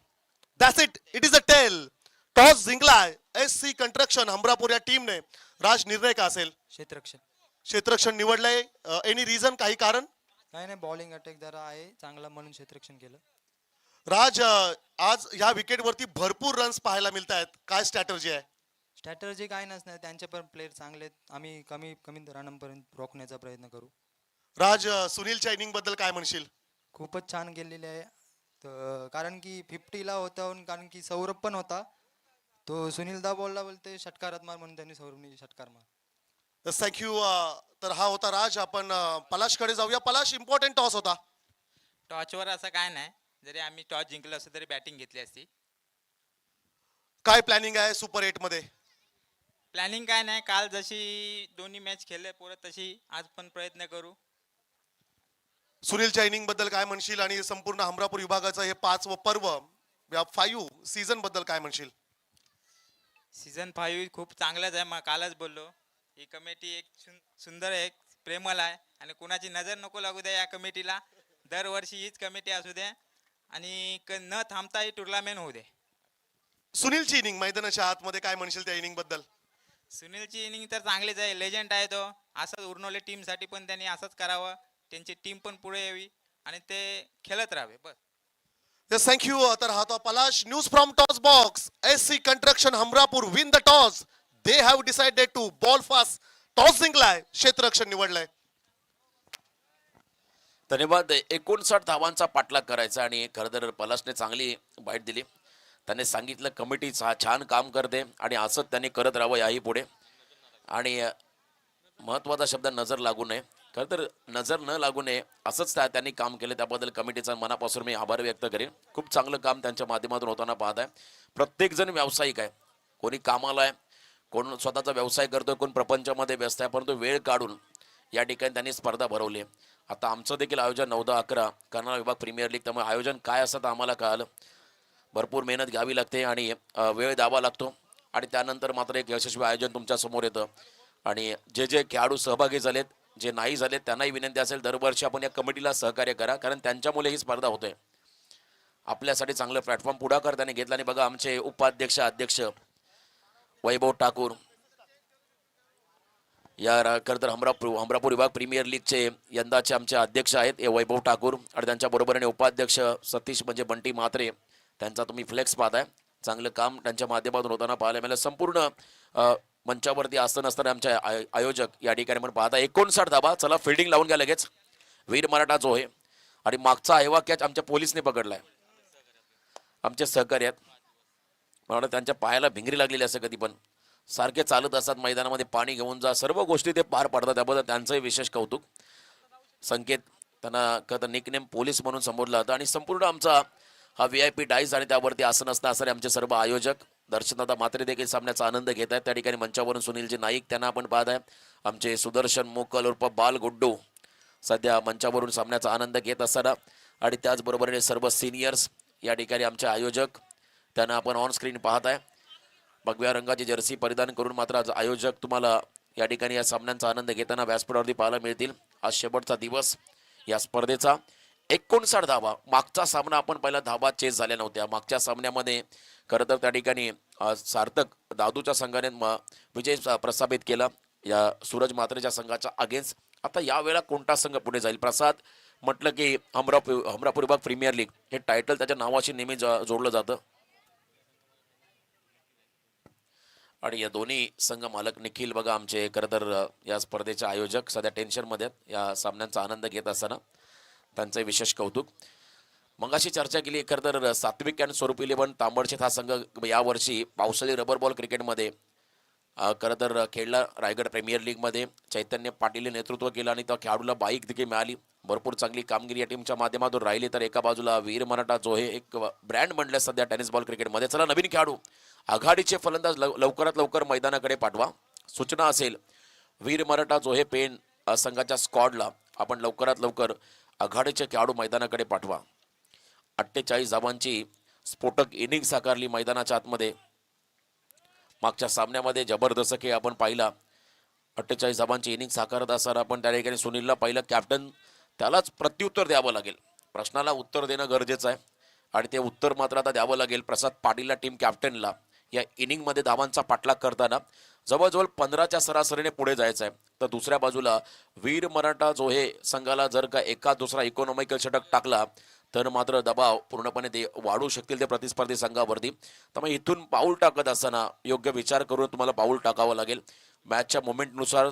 That's it. It is a tail. Toss जिंकलाय SC कंस्ट्रक्शन हमरापूर या टीमने. राज, निर्णय का असेल? क्षेत्ररक्षण निवडलंय. एनी रिझन, काही कारण? काय नाही, बॉलिंग अटॅक जरा आहे चांगला म्हणून क्षेत्ररक्षण केलं. राज, आज या विकेट वरती भरपूर रन्स पाहायला मिळत आहेत. काय स्ट्रॅटर्जी आहे? स्ट्रॅटर्जी काय नसणार, त्यांचे पण प्लेयर चांगले आहेत. आम्ही कमी कमी रनांपर्यंत रोखण्याचा प्रयत्न करू. राज, सुनीलच्या इनिंग बद्दल काय म्हणशील? खूपच छान गेलेले आहे. कारण की 50ला होता, कारण की सौरभ पण होता. तो सुनीलदा बोलला बोलते षटकारात मार, म्हणून त्यांनी सौरभने षटकार मार. थँक्यू. तर हा होता राज. आपण पलाशकडे जाऊया. पलाश, इम्पॉर्टंट टॉस होता. टॉचवर असं काय नाही, जरी आम्ही टॉस जिंकलो असतो तरी बॅटिंग घेतली असती. काय प्लॅनिंग आहे सुपर 8 मध्ये? प्लॅनिंग काय नाही, काल जशी दोन्ही मॅच खेळले परत तशी आज पण प्रयत्न करू. सुनीलच्या इनिंग बद्दल काय म्हणशील आणि संपूर्ण हमरापूर विभागाचं हे 5व पर्व या 5 सीझन बद्दल काय म्हणशील? सीझन 5 खूप चांगलंच आहे. मग कालच बोललो, ही कमिटी एक सुंदर आहे, प्रेमळ आहे आणि कुणाची नजर नको लागू द्या या कमिटीला. दरवर्षी हीच कमिटी असू द्या आणि न थांबता ही टुर्नामेंट होऊ दे. सुनीलची इनिंग मैदानाच्या आतमध्ये काय म्हणशील त्या इनिंग बद्दल? सुनीलची इनिंग तर चांगलीच आहे, लेजंड आहे तो. असंच उरनोले टीमसाठी पण त्यांनी असंच करावं, त्यांची टीम पण पुढे यावी आणि ते खेळत राहावे बस. Yes, thank you. तर हा तो Palash news from toss box. SC construction Hamrapur win the toss. They have decided to bowl first. Toss जिंकलाय, क्षेत्ररक्षण निवडलंय. धन्यवाद. 59 धावांचा पाठलाग करायचा आणि खरं तर पलाशने चांगली बाईट दिली. त्याने सांगितलं कमिटी छान काम करते आणि असंच त्यांनी करत राहावं याही पुढे. आणि महत्वाचा शब्द नजर लागू नये. खरं तर नजर न लागू नये असंच त्यांनी काम केलं. त्याबद्दल कमिटीचा मनापासून मी आभार व्यक्त करेन. खूप चांगलं काम त्यांच्या माध्यमातून होताना पाहत आहे. प्रत्येकजण व्यावसायिक आहे. कोणी कामाला आहे, कोण स्वतःचा व्यवसाय करतोय, कोण प्रपंचामध्ये व्यस्त आहे, परंतु वेळ काढून या ठिकाणी त्यांनी स्पर्धा भरवली आहे. आता आमचं देखील आयोजन 9-10-11 कर्नाटक विभाग प्रीमियर लीग, त्यामुळे आयोजन काय असतं आम्हाला कळालं. भरपूर मेहनत घ्यावी लागते आणि वेळ द्यावा लागतो आणि त्यानंतर मात्र एक यशस्वी आयोजन तुमच्या समोर येतं. आणि जे खेळाडू सहभागी झालेत, जे नाही झालेत, त्यांनाही विनंती असेल दरवर्षी आपण या कमिटीला सहकार्य करा, कारण त्यांच्यामुळे ही स्पर्धा होते. आपल्यासाठी चांगलं प्लॅटफॉर्म पुढाकार त्याने घेतला. आणि बघा आमचे उपाध्यक्ष अध्यक्ष वैभव ठाकूर या खरं तर हमरापूर विभाग प्रीमियर लीगचे यंदाचे आमचे अध्यक्ष आहेत हे वैभव ठाकूर. आणि त्यांच्या बरोबरीने उपाध्यक्ष सतीश म्हणजे बंटी म्हात्रे, त्यांचा तुम्ही फ्लेक्स पाहताय. चांगलं काम त्यांच्या माध्यमातून होताना पाहायला मिळालं. संपूर्ण मंचावरती असताना असताना आमचे आयोजक या ठिकाणी पण पाहता. 59 धाबा. चला फिल्डिंग लावून घ्या लगेच. वीर मराठा जो आहे आणि मागचा हेवा कॅच आमच्या पोलिसने पकडलाय. आमचे सहकारी आहेत. मला वाटतं त्यांच्या पायाला भिंगरी लागलेली असं कधी पण सारखे चालत असतात मैदानामध्ये. पाणी घेऊन जा, सर्व गोष्टी ते पार पाडतात. त्याबद्दल त्यांचंही विशेष कौतुक. संकेत त्यांना निकनेम पोलीस म्हणून संबोधला जातं. आणि संपूर्ण आमचा हा VIP डाईस आणि त्यावरती आसन असणारे आमचे सर्व आयोजक दर्शनदादा म्हात्रे देखील सामन्याचा आनंद घेत आहेत. त्या ठिकाणी मंचावरून सुनीलजी नाईक त्यांना आपण पाहत आहे. आमचे सुदर्शन मोकल उर्फ बाल गुड्डू सध्या मंचावरून सामन्याचा आनंद घेत असताना आणि त्याचबरोबरीने सर्व सिनियर्स या ठिकाणी आमचे आयोजक त्यांना आपण ऑन स्क्रीन पाहत आहे. भगव्या रंगाची जर्सी परिधान करून मात्र आज आयोजक तुम्हाला या ठिकाणी या सामन्यांचा आनंद घेताना व्यासपीठावरती पाहायला मिळतील. आज शेवटचा दिवस या स्पर्धेचा. 59 धावा. मागचा सामना आपण पहिला धावा चेस झाल्या नव्हत्या. मागच्या सामन्यामध्ये खरं तर त्या ठिकाणी सार्थक दादूच्या संघाने विजय प्रस्थापित केला या सूरज म्हात्रेच्या संघाच्या अगेन्स्ट. आता यावेळेला कोणता संघ पुढे जाईल? प्रसाद म्हटलं की हमरापूर विभाग प्रीमियर लीग हे टायटल त्याच्या नावाशी नेहमी जोडलं जातं. आणि या दोन्ही संघ मालक निखिल बघा आमचे खरं तर या स्पर्धेचे आयोजक सध्या टेन्शनमध्ये या सामन्यांचा आनंद घेत असताना त्यांचं विशेष कौतुक. मगाशी चर्चा केली खरं तर सात्विक अँड स्वरूप 11 तांबडशेत हा संघ यावर्षी पावसाळी रबर बॉल क्रिकेटमध्ये खरं तर खेळला. रायगड प्रीमियर लीगमध्ये चैतन्य पाटीलने नेतृत्व केलं आणि त्या खेळाडूला बाईक देखील मिळाली. भरपूर चांगली कामगिरी या टीमच्या माध्यमातून राहिली. तर एका बाजूला वीर मराठा जो हे एक ब्रँड बनले सध्या टेनिस बॉल क्रिकेटमध्ये. चला नवीन खेळाडू आघाडीचे फलंदाज लवकरात लवकर मैदानाकडे पाठवा. सूचना असेल वीर मराठा जो हे पेन संघाच्या स्क्वॉडला आपण लवकरात लवकर आघाडीचे खेळाडू मैदानाकडे पाठवा. 48 धावांची स्फोटक इनिंग साकारली मैदानाच्या आतमध्ये. मागच्या सामन्यामध्ये जबरदस्त खेळ आपण पाहिला. 48 धावांची इनिंग साकारत असताना आपण त्या ठिकाणी सुनीलला पाहिलं. कॅप्टन त्यालाच प्रत्युत्तर द्यावं लागेल. प्रश्नाला उत्तर देणं गरजेचं आहे आणि ते उत्तर मात्र आता द्यावं लागेल प्रसाद पाटीलला, टीम कॅप्टनला. या इनिंगमध्ये धावांचा पाठलाग करताना जवळजवळ 15च्या सरासरीने पुढे जायचं आहे. तर दुसऱ्या बाजूला वीर मराठा जो हे संघाला जर का एका दुसरा इकॉनॉमिकल षटक टाकला तर मात्र दबाव पूर्णपणे ते वाढू शकतील ते प्रतिस्पर्धी संघावरती. त्यामुळे इथून पाऊल टाकत असताना योग्य विचार करून तुम्हाला पाऊल टाकावं लागेल. मॅचच्या मोमेंटनुसार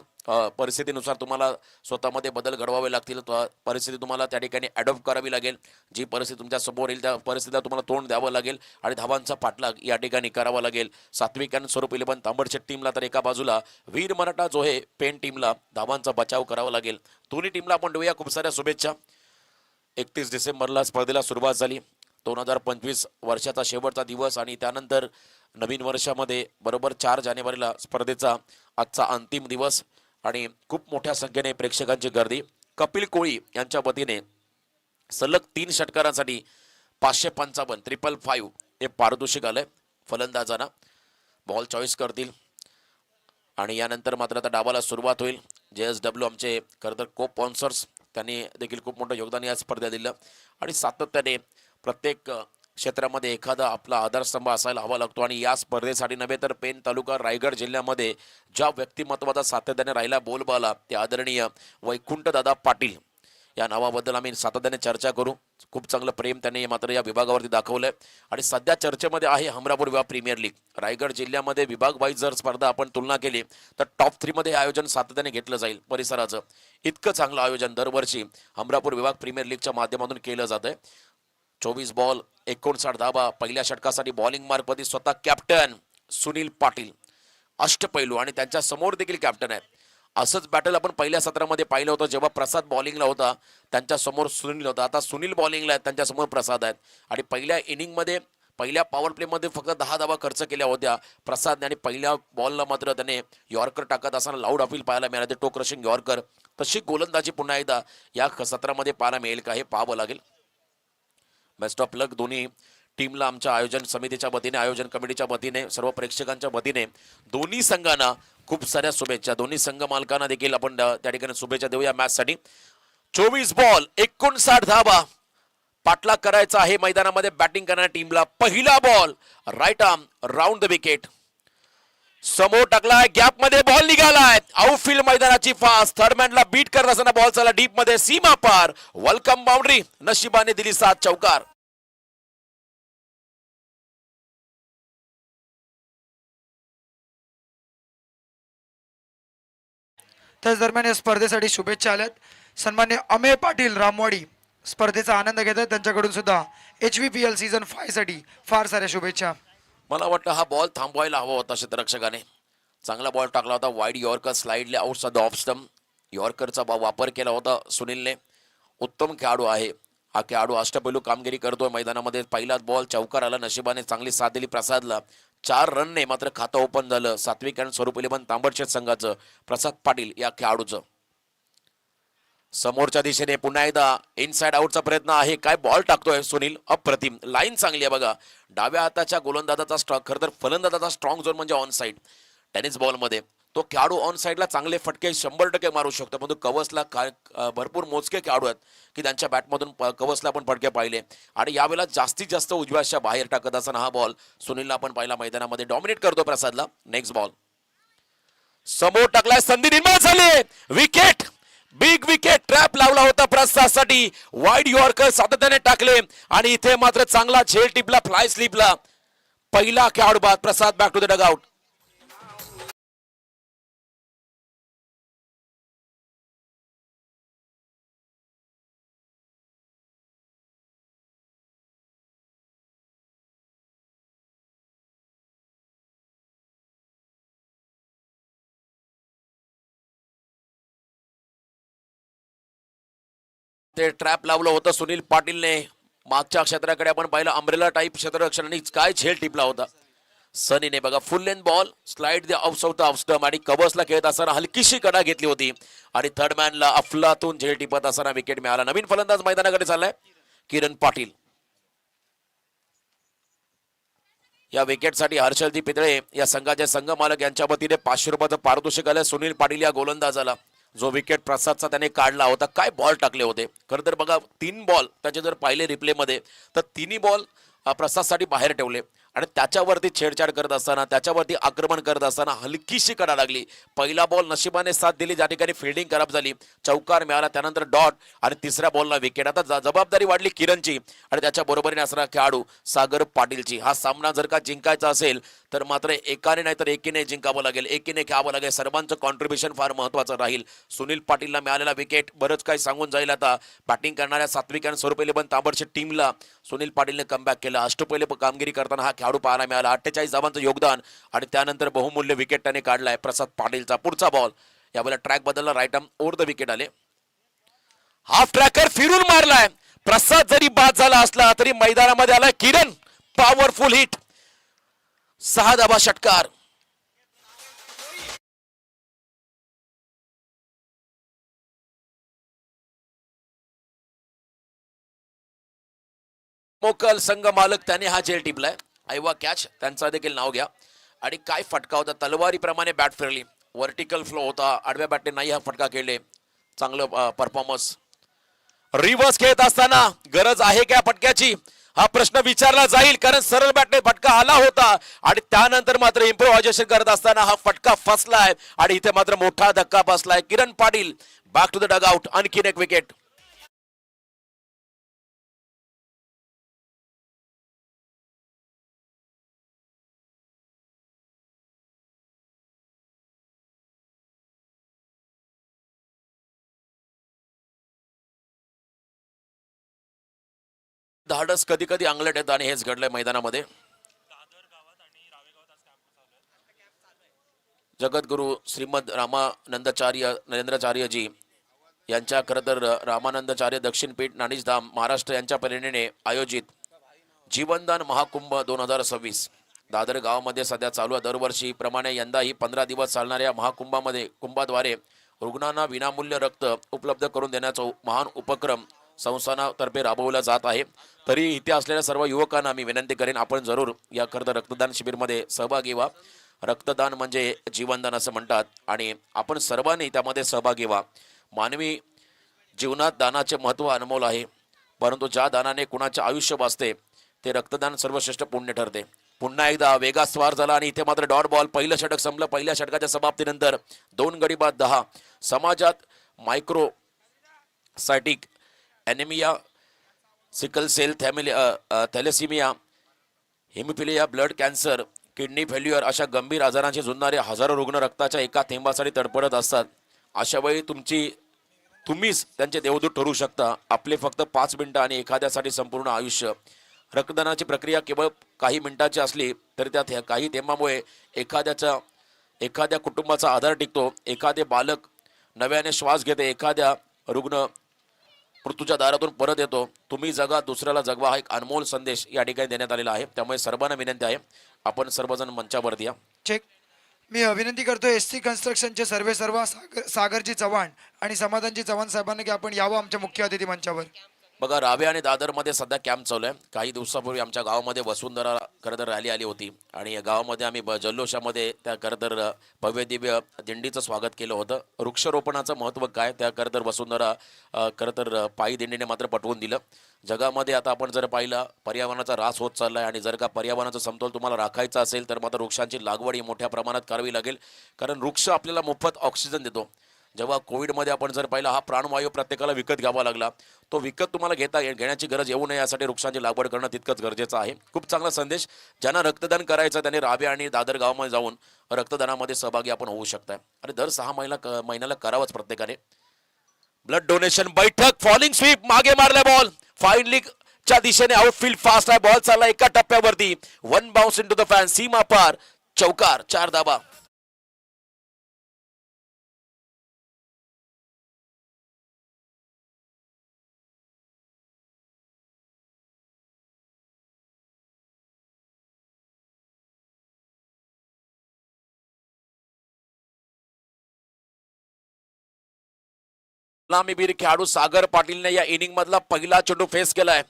परिस्थितीनुसार तुम्हाला स्वतःमध्ये बदल घडवावे लागतील. परिस्थिती तुम्हाला त्या ठिकाणी ॲडॉप्ट करावी लागेल. जी परिस्थिती तुमच्या समोर येईल त्या परिस्थितीला तुम्हाला तोंड द्यावं लागेल आणि धावांचा पाठलाग या ठिकाणी करावा लागेल. सात्विक आणि स्वरूप 11 तांबडशेट टीमला तर एका बाजूला वीर मराठा जो हे पेन टीमला धावांचा बचाव करावा लागेल. दोन्ही टीमला आपण देऊया खूप साऱ्या शुभेच्छा. 31 डिसेंबरला स्पर्धेला सुरुवात झाली. 2025 वर्षाचा शेवटचा दिवस आणि त्यानंतर नवीन वर्षामध्ये बरोबर 4 जानेवारीला स्पर्धेचा आजचा अंतिम दिवस आणि खूप मोठ्या संख्येने प्रेक्षकांची गर्दी. कपिल कोळी यांच्या वतीने सलग 3 षटकारांसाठी 555 555 हे पारितोषिक आलंय फलंदाजांना. बॉल चॉईस करतील आणि यानंतर मात्र आता डावाला सुरुवात होईल. JSW आमचे खरं तर को स्पॉन्सर्स त्यांनी देखील खूप मोठं योगदान या स्पर्धेत दिलं आणि सातत्याने प्रत्येक क्षेत्रामध्ये एखादा आपला आधारस्तंभ असायला हवा लागतो. आणि या स्पर्धेसाठी नव्हे तर पेन तालुका रायगड जिल्ह्यामध्ये ज्या व्यक्तिमत्वाचा सातत्याने राहिला बोलबाला ते आदरणीय वैकुंठदादा पाटील या नावाबद्दल आम्ही सातत्याने चर्चा करू. खूप चांगलं प्रेम त्यांनी मात्र या विभागावरती दाखवलंय आणि सध्या चर्चेमध्ये आहे हमरापूर विभाग प्रीमियर लीग. रायगड जिल्ह्यामध्ये विभाग वाईज जर स्पर्धा आपण तुलना केली तर टॉप 3 मध्ये हे आयोजन सातत्याने घेतलं जाईल. परिसराचं इतकं चांगलं आयोजन दरवर्षी हमरापूर विभाग प्रीमियर लीगच्या माध्यमातून केलं जातंय. 24 बॉल 59 धावा. पहिल्या षटकासाठी बॉलिंग मार्कमध्ये स्वतः कॅप्टन सुनील पाटील अष्टपैलू आणि त्यांच्या समोर देखील कॅप्टन आहेत. असंच बॅटल आपण पहिल्या सत्रामध्ये पाहिलं होतं जेव्हा प्रसाद बॉलिंगला होता त्यांच्या समोर सुनील होता. आता सुनील बॉलिंगला आहेत त्यांच्या समोर प्रसाद आहेत. आणि पहिल्या इनिंगमध्ये पहिल्या पॉवर प्लेमध्ये फक्त 10 धावा खर्च केल्या होत्या प्रसादने आणि पहिल्या बॉलला मात्र त्याने यॉर्कर टाकत असताना लाऊड अपील पाहायला मिळाले. ते टोक क्रशिंग यॉर्कर. तशी गोलंदाजी पुन्हा एकदा या सत्रामध्ये पाहायला मिळेल का हे पाहावं लागेल. बेस्ट ऑफ लक दोन्ही टीमला आमच्या आयोजन समितीच्या वतीने आयोजन कमिटीच्या वतीने सर्व प्रेक्षकांच्या वतीने दोन्ही संघांना खूप साऱ्या शुभेच्छा. दोन्ही संघ मालकांना देखील आपण त्या ठिकाणी शुभेच्छा देऊया मॅच साठी. 24 बॉल 59 धावा पाठलाग करायचा आहे मैदानामध्ये बॅटिंग करणाऱ्या टीमला. पहिला ball right arm round the wicket समोर टाकलाय. गॅप मध्ये बॉल निघालाय. आउटफील्ड मैदानाची फास्ट थर्डमॅनला बीट करत असताना बॉल चला डीप मध्ये सीमा पार. वेलकम बाउंड्री नशिबाने दिली 7 चौकार. त्याच दरम्यान या स्पर्धेसाठी शुभेच्छा आल्यात. सन्मान्य अमेय पाटील रामवाडी स्पर्धेचा आनंद घेत आहेत. त्यांच्याकडून सुद्धा HVPL सीझन 5 साठी फार साऱ्या शुभेच्छा. मला वाटतं हा बॉल थांबवायला हवा होता क्षेत्ररक्षकाने. चांगला बॉल टाकला होता. वाईड यॉर्कर स्लाइडले आउट द ऑफ स्टंप. यॉर्करचा वापर केला होता सुनीलने. उत्तम खेळाडू आहे हा खेळाडू. अष्टपैलू कामगिरी करतोय मैदानामध्ये. पहिलाच बॉल चौकार आला. नशिबाने चांगली साथ दिली प्रसादला. 4 रनने मात्र खातं ओपन झालं सात्विक आणि स्वरूप इलेव्हन तांबडशेत संघाचं प्रसाद पाटील या खेळाडूचं. समोरच्या दिशेने पुन्हा एकदा इनसाइड आउटचा प्रयत्न आहे. काय बॉल टाकतोय सुनील. अप्रतिम. लाईन चांगली आहे बघा. डाव्या हाताच्या गोलंदाजाचा स्ट्रॉंग खरं तर फलंदाजाचा स्ट्रॉंग झोन म्हणजे ऑन साइड. टेनिस बॉलमध्ये तो खेळाडू ऑन साइडला चांगले फटके 100% मारू शकतो. परंतु कवसला भरपूर मोजके खेळाडू आहेत की त्यांच्या बॅटमधून कवसला आपण फटके पाहिले. आणि यावेळेला जास्तीत जास्त उजव्याच्या बाहेर टाकत असताना हा बॉल सुनीलला आपण पाहिला मैदानामध्ये. डॉमिनेट करतो प्रसादला. नेक्स्ट बॉल समोर टाकलाय. संधी निर्माण झाली. विकेट बिग विकेट ट्रॅप लावला होता प्रसादसाठी. वाईड यॉर्कर सातत्याने टाकले आणि इथे मात्र चांगला झेल टिपला फ्लाय स्लिपला. पहिला खेळाडू बाद प्रसाद बॅक टू द डगआउट. ते ट्रॅप लावलं होतं सुनील पाटीलने. मागच्या क्षेत्राकडे आपण पाहिलं अम्ब्रेला टाईप क्षेत्ररक्षणाने काय झेल टिपला होता सनीने बघा. फुल length ball slide off stump आणि कबसला खेळत असताना हलकीशी कडा घेतली होती आणि थर्ड मॅनला अफलातून झेल टिपत असताना विकेट मिळाला. नवीन फलंदाज मैदानाकडे चाललाय किरण पाटील. या विकेटसाठी हर्षलजी पितळे या संघाचे संघ मालक यांच्या वतीने 500 रुपयाचं पारितोषिक आलं सुनील पाटील या गोलंदाजाला जो विकेट प्रसादचा त्याने काढला होता. काय बॉल टाकले होते खरं तर बघा. 3 बॉल त्याचे जर पाहिले रिप्ले मध्ये तर 3 बॉल प्रसादसाठी बाहेर ठेवले आणि त्याच्यावरती छेडछाड करत असताना त्याच्यावरती आक्रमण करत असताना हलकीशी कडा लागली. पहिला बॉल नशिबाने साथ दिली ज्या ठिकाणी फिल्डिंग खराब झाली. चौकार मिळाला. त्यानंतर डॉट आणि तिसऱ्या बॉलला विकेट. आता जबाबदारी वाढली किरणची आणि त्याच्या बरोबरीने असणारा खेळाडू सागर पाटीलची. हा सामना जर का जिंकायचा असेल तर मात्र एकाने नाही तर एकीने जिंकावं लागेल. एकीने खेळावं लागेल. सर्वांचं कॉन्ट्रीब्युशन फार महत्वाचं राहील. सुनील पाटीलला मिळालेला विकेट बरंच काही सांगून जाईल. आता बॅटिंग करणाऱ्या सात्विक आणि स्वरूप इलेव्हन तांबडशेट टीमला सुनील पाटीलने कमबॅक केला. अष्टपैलू कामगिरी करताना हा खेळाडू पाहायला मिळाला. 48 धावांचं योगदान आणि त्यानंतर बहुमूल्य विकेट त्याने काढलाय प्रसाद पाटीलचा. पुढचा बॉल यावेळेला ट्रॅक बदलला. Right arm over the wicket आले. हाफ ट्रॅकर फिरून मारलाय. प्रसाद जरी बाद झाला असला तरी मैदानामध्ये आलाय किरण. पॉवरफुल हिट 6 धावा षटकार. मोकल संघ मालक त्याने हा झेल टिपलाय. आयवा कॅच त्यांचा देखील नाव घ्या. आणि काय फटका होता. तलवारीप्रमाणे बॅट फिरली. व्हर्टिकल फ्लो होता. आडव्या बॅटने नाही हा फटका खेळले. चांगलं परफॉर्मन्स. रिव्हर्स खेळत असताना गरज आहे का फटक्याची हा प्रश्न विचारला जाईल कारण सरळ बॅटने फटका आला होता आणि त्यानंतर मात्र इम्प्रोव्हायझेशन करत असताना हा फटका फसलाय आणि इथे मात्र मोठा धक्का बसलाय. Kiran Patil back to the dugout. आणखीन एक विकेट. धाडस कधी कधी अंगलट येतं आणि हेच घडलंय मैदानामध्ये. जगद्गुरु श्रीमद रामानंदाचार्य नरेंद्राचार्यजी यांच्या खरं तर रामानंदाचार्य दक्षिणपीठ नाणीजधाम महाराष्ट्र यांच्या प्रेरणेने आयोजित जीवनदान महाकुंभ 2026 दादर गावामध्ये सध्या चालू आहे. दरवर्षी प्रमाणे यंदाही 15 दिवस चालणाऱ्या कुंभाद्वारे रुग्णांना विनामूल्य रक्त उपलब्ध करून देण्याचा महान उपक्रम संस्थानातर्फे राबवला जात आहे. तरी इथे असलेल्या सर्व युवकांना मी विनंती करेन, आपण जरूर या खरं तर रक्तदान शिबिरमध्ये सहभागी व्हा. रक्तदान म्हणजे जीवनदान असं म्हणतात आणि आपण सर्वांनी त्यामध्ये सहभागी व्हा. मानवी जीवनात दानाचे महत्त्व अनमोल आहे, परंतु ज्या दानाने कुणाचे आयुष्य वाचते ते रक्तदान सर्वश्रेष्ठ पुण्य ठरते. पुन्हा एकदा वेगात स्वार झाला आणि इथे मात्र डॉट बॉल. पहिलं षटक संपलं. पहिल्या षटकाच्या समाप्तीनंतर 2 गडी बाद 10. समाजात microcytic anemia, sickle cell thalassemia, hemophilia, blood cancer, kidney failure अशा गंभीर आजारांशी झुंजणारे हजारो रुग्ण रक्ताच्या एका थेंबासाठी तडफडत असतात. अशा वेळी तुम्हीच त्यांचे देवदूत ठरू शकता. आपले फक्त 5 मिनिटं आणि एखाद्यासाठी संपूर्ण आयुष्य. रक्तदानाची प्रक्रिया केवळ काही मिनिटाची असली तरी त्यात काही थेंबामुळे एखाद्या कुटुंबाचा आधार टिकतो. एखादे बालक नव्याने श्वास घेते. एखाद्या रुग्ण मृत्यूच्या दारातून परत येतो. तुम्ही जगा, दुसऱ्याला जगवा हा एक अनमोल संदेश या ठिकाणी देण्यात आलेला आहे. त्यामुळे सर्वांना विनंती आहे, आपण सर्वजण मंचावरती या. चेक. मी विनंती करतो SC कन्स्ट्रक्शनचे सर्व सागरजी चव्हाण आणि समाधानजी चव्हाण साहेबांना की आपण यावं आमच्या मुख्य अतिथी मंचावर. बघा, रावे आणि दादरमध्ये सध्या कॅम्प चालू आहे. काही दिवसापूर्वी आमच्या गावामध्ये वसुंधरा खरं तर रॅली आली होती आणि या गावामध्ये आम्ही जल्लोषामध्ये त्या खरं तर भव्य दिव्य दिंडीचं स्वागत केलं होतं. वृक्षारोपणाचं महत्त्व काय त्या खरं तर वसुंधरा खरं तर पायी दिंडीने मात्र पटवून दिलं. जगामध्ये आता आपण जर पाहिलं पर्यावरणाचा ऱ्हास होत चालला आहे आणि जर का पर्यावरणाचा समतोल तुम्हाला राखायचा असेल तर मात्र वृक्षांची लागवड ही मोठ्या प्रमाणात करावी लागेल. कारण वृक्ष आपल्याला मोफत ऑक्सिजन देतो. जेव्हा कोविडमध्ये आपण जर पाहिलं हा प्राणवायू प्रत्येकाला विकत घ्यावा लागला, तो विकत तुम्हाला घेण्याची गरज येऊ नये यासाठी वृक्षांची लागवड करणं तितकंच गरजेचं आहे. खूप चांगला संदेश. ज्यांना रक्तदान करायचं त्यांनी रावे आणि दादर गावामध्ये जाऊन रक्तदानामध्ये सहभागी आपण होऊ शकताय आणि दर 6 महिन्याला करावंच प्रत्येकाने. ब्लड डोनेशन बैठक. Falling sweep. मागे मारलाय बॉल. फाईन लीग च्या दिशेने आउटफील्ड फास्ट आहे. बॉल चालला एका टप्प्यावरती. 1 बाउन्स इनटू द फॅन. सीमा पार. चौकार. 4 धाबा. इस्लामीबीर खेळाडू सागर पाटीलने या इनिंग मधला पहिला चेंडू फेस केलाय.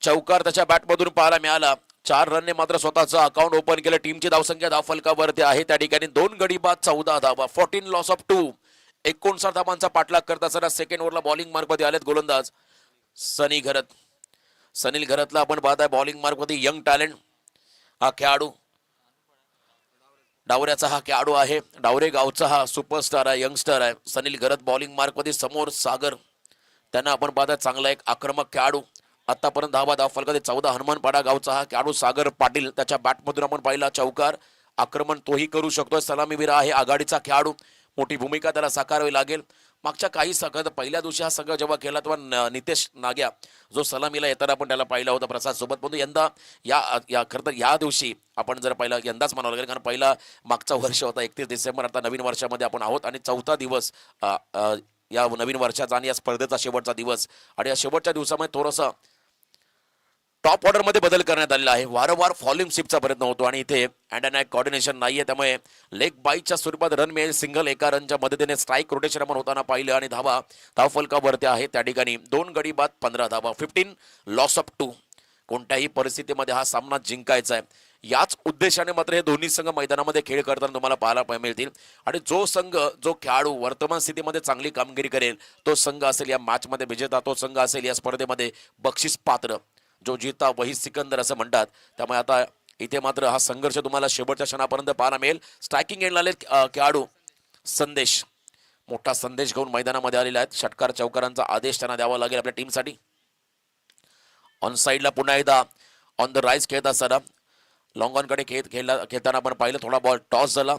चौकार त्याच्या बॅटमधून पाहायला मिळाला. 4 रनने मात्र स्वतःचं अकाउंट ओपन केलं. टीमची धावसंख्या धावफलकावरती आहे. त्या ठिकाणी 2 गडी बाद 14 धावा. 14 लॉस ऑफ 2. 59 धावांचा पाठलाग करत असताना सेकंड ओव्हरला बॉलिंग मार्कमध्ये आलेत गोलंदाज सनील घरतला आपण पाहताय बॉलिंग मार्कमध्ये. यंग टॅलेंट हा खेळाडू, डावऱ्याचा हा खेळाडू आहे. डावरे गावचा हा सुपरस्टार आहे, यंगस्टर आहे. सनील घरत बॉलिंग मार्कमध्ये. समोर सागर, त्यांना आपण पाहताय चांगला एक आक्रमक खेळाडू. आतापर्यंत धाव फलकामध्ये 14. हनुमानपाडा गावचा हा खेळाडू सागर पाटील, त्याच्या बॅटमधून आपण पाहिला चौकार. आक्रमण तोही करू शकतोय. सलामीवीर आहे, आघाडीचा खेळाडू. मोठी भूमिका त्याला साकारावी लागेल. मागच्या काही पहिल्या दिवशी हा संघ जेव्हा केला तेव्हा नितेश नाग्या जो सलामीला येताना आपण त्याला पाहिला होता प्रसाद सोबत. परंतु यंदा या खरं तर या दिवशी आपण जर पाहिलं, यंदाच म्हणावं लागेल कारण पहिला मागचा वर्ष होता 31 डिसेंबर. आता नवीन वर्षामध्ये आपण आहोत आणि 4था दिवस या नवीन वर्षाचा आणि या स्पर्धेचा शेवटचा दिवस. आणि या शेवटच्या दिवसामध्ये थोडंसं टॉप ऑर्डर मध्ये बदल करण्यात आलेला आहे. वारंवार फॉलिंग स्वीपचा प्रयत्न होतो आणि इथे हँड अँड कॉर्डिनेशन नाहीये. त्यामुळे लेग बाईच्या स्वरूपात रन मिळेल. सिंगल एका रनच्या मदतीने स्ट्राईक रोटेशन आपण होताना पाहिलं आणि धावफलकावरती आहे. त्या ठिकाणी 2 गडी बाद 15 धावा. 15 लॉस ऑफ 2. कोणत्याही परिस्थितीमध्ये हा सामना जिंकायचा आहे. याच उद्देशाने मात्र हे दोन्ही संघ मैदानामध्ये खेळ करताना तुम्हाला पाहायला मिळतील. आणि जो खेळाडू वर्तमान स्थितीमध्ये चांगली कामगिरी करेल तो संघ असेल या मॅच मध्ये विजेता. तो संघ असेल या स्पर्धेमध्ये बक्षीस पात्र. जो जीता वही सिकंदर असं म्हणतात. त्यामुळे आता इथे मात्र हा संघर्ष तुम्हाला शेवटच्या क्षणापर्यंत पाहायला मिळेल. स्ट्रायकिंग एंडला आले खेळाडू संदेश, मोठा संदेश घेऊन मैदानामध्ये आलेला आहेत. षटकार चौकारांचा आदेश त्यांना द्यावा लागेल आपल्या टीमसाठी. ऑन साईडला पुन्हा एकदा ऑन द राईज खेळत असताना लॉंग ऑनकडे खेळताना आपण पाहिलं. थोडा बॉल टॉस झाला.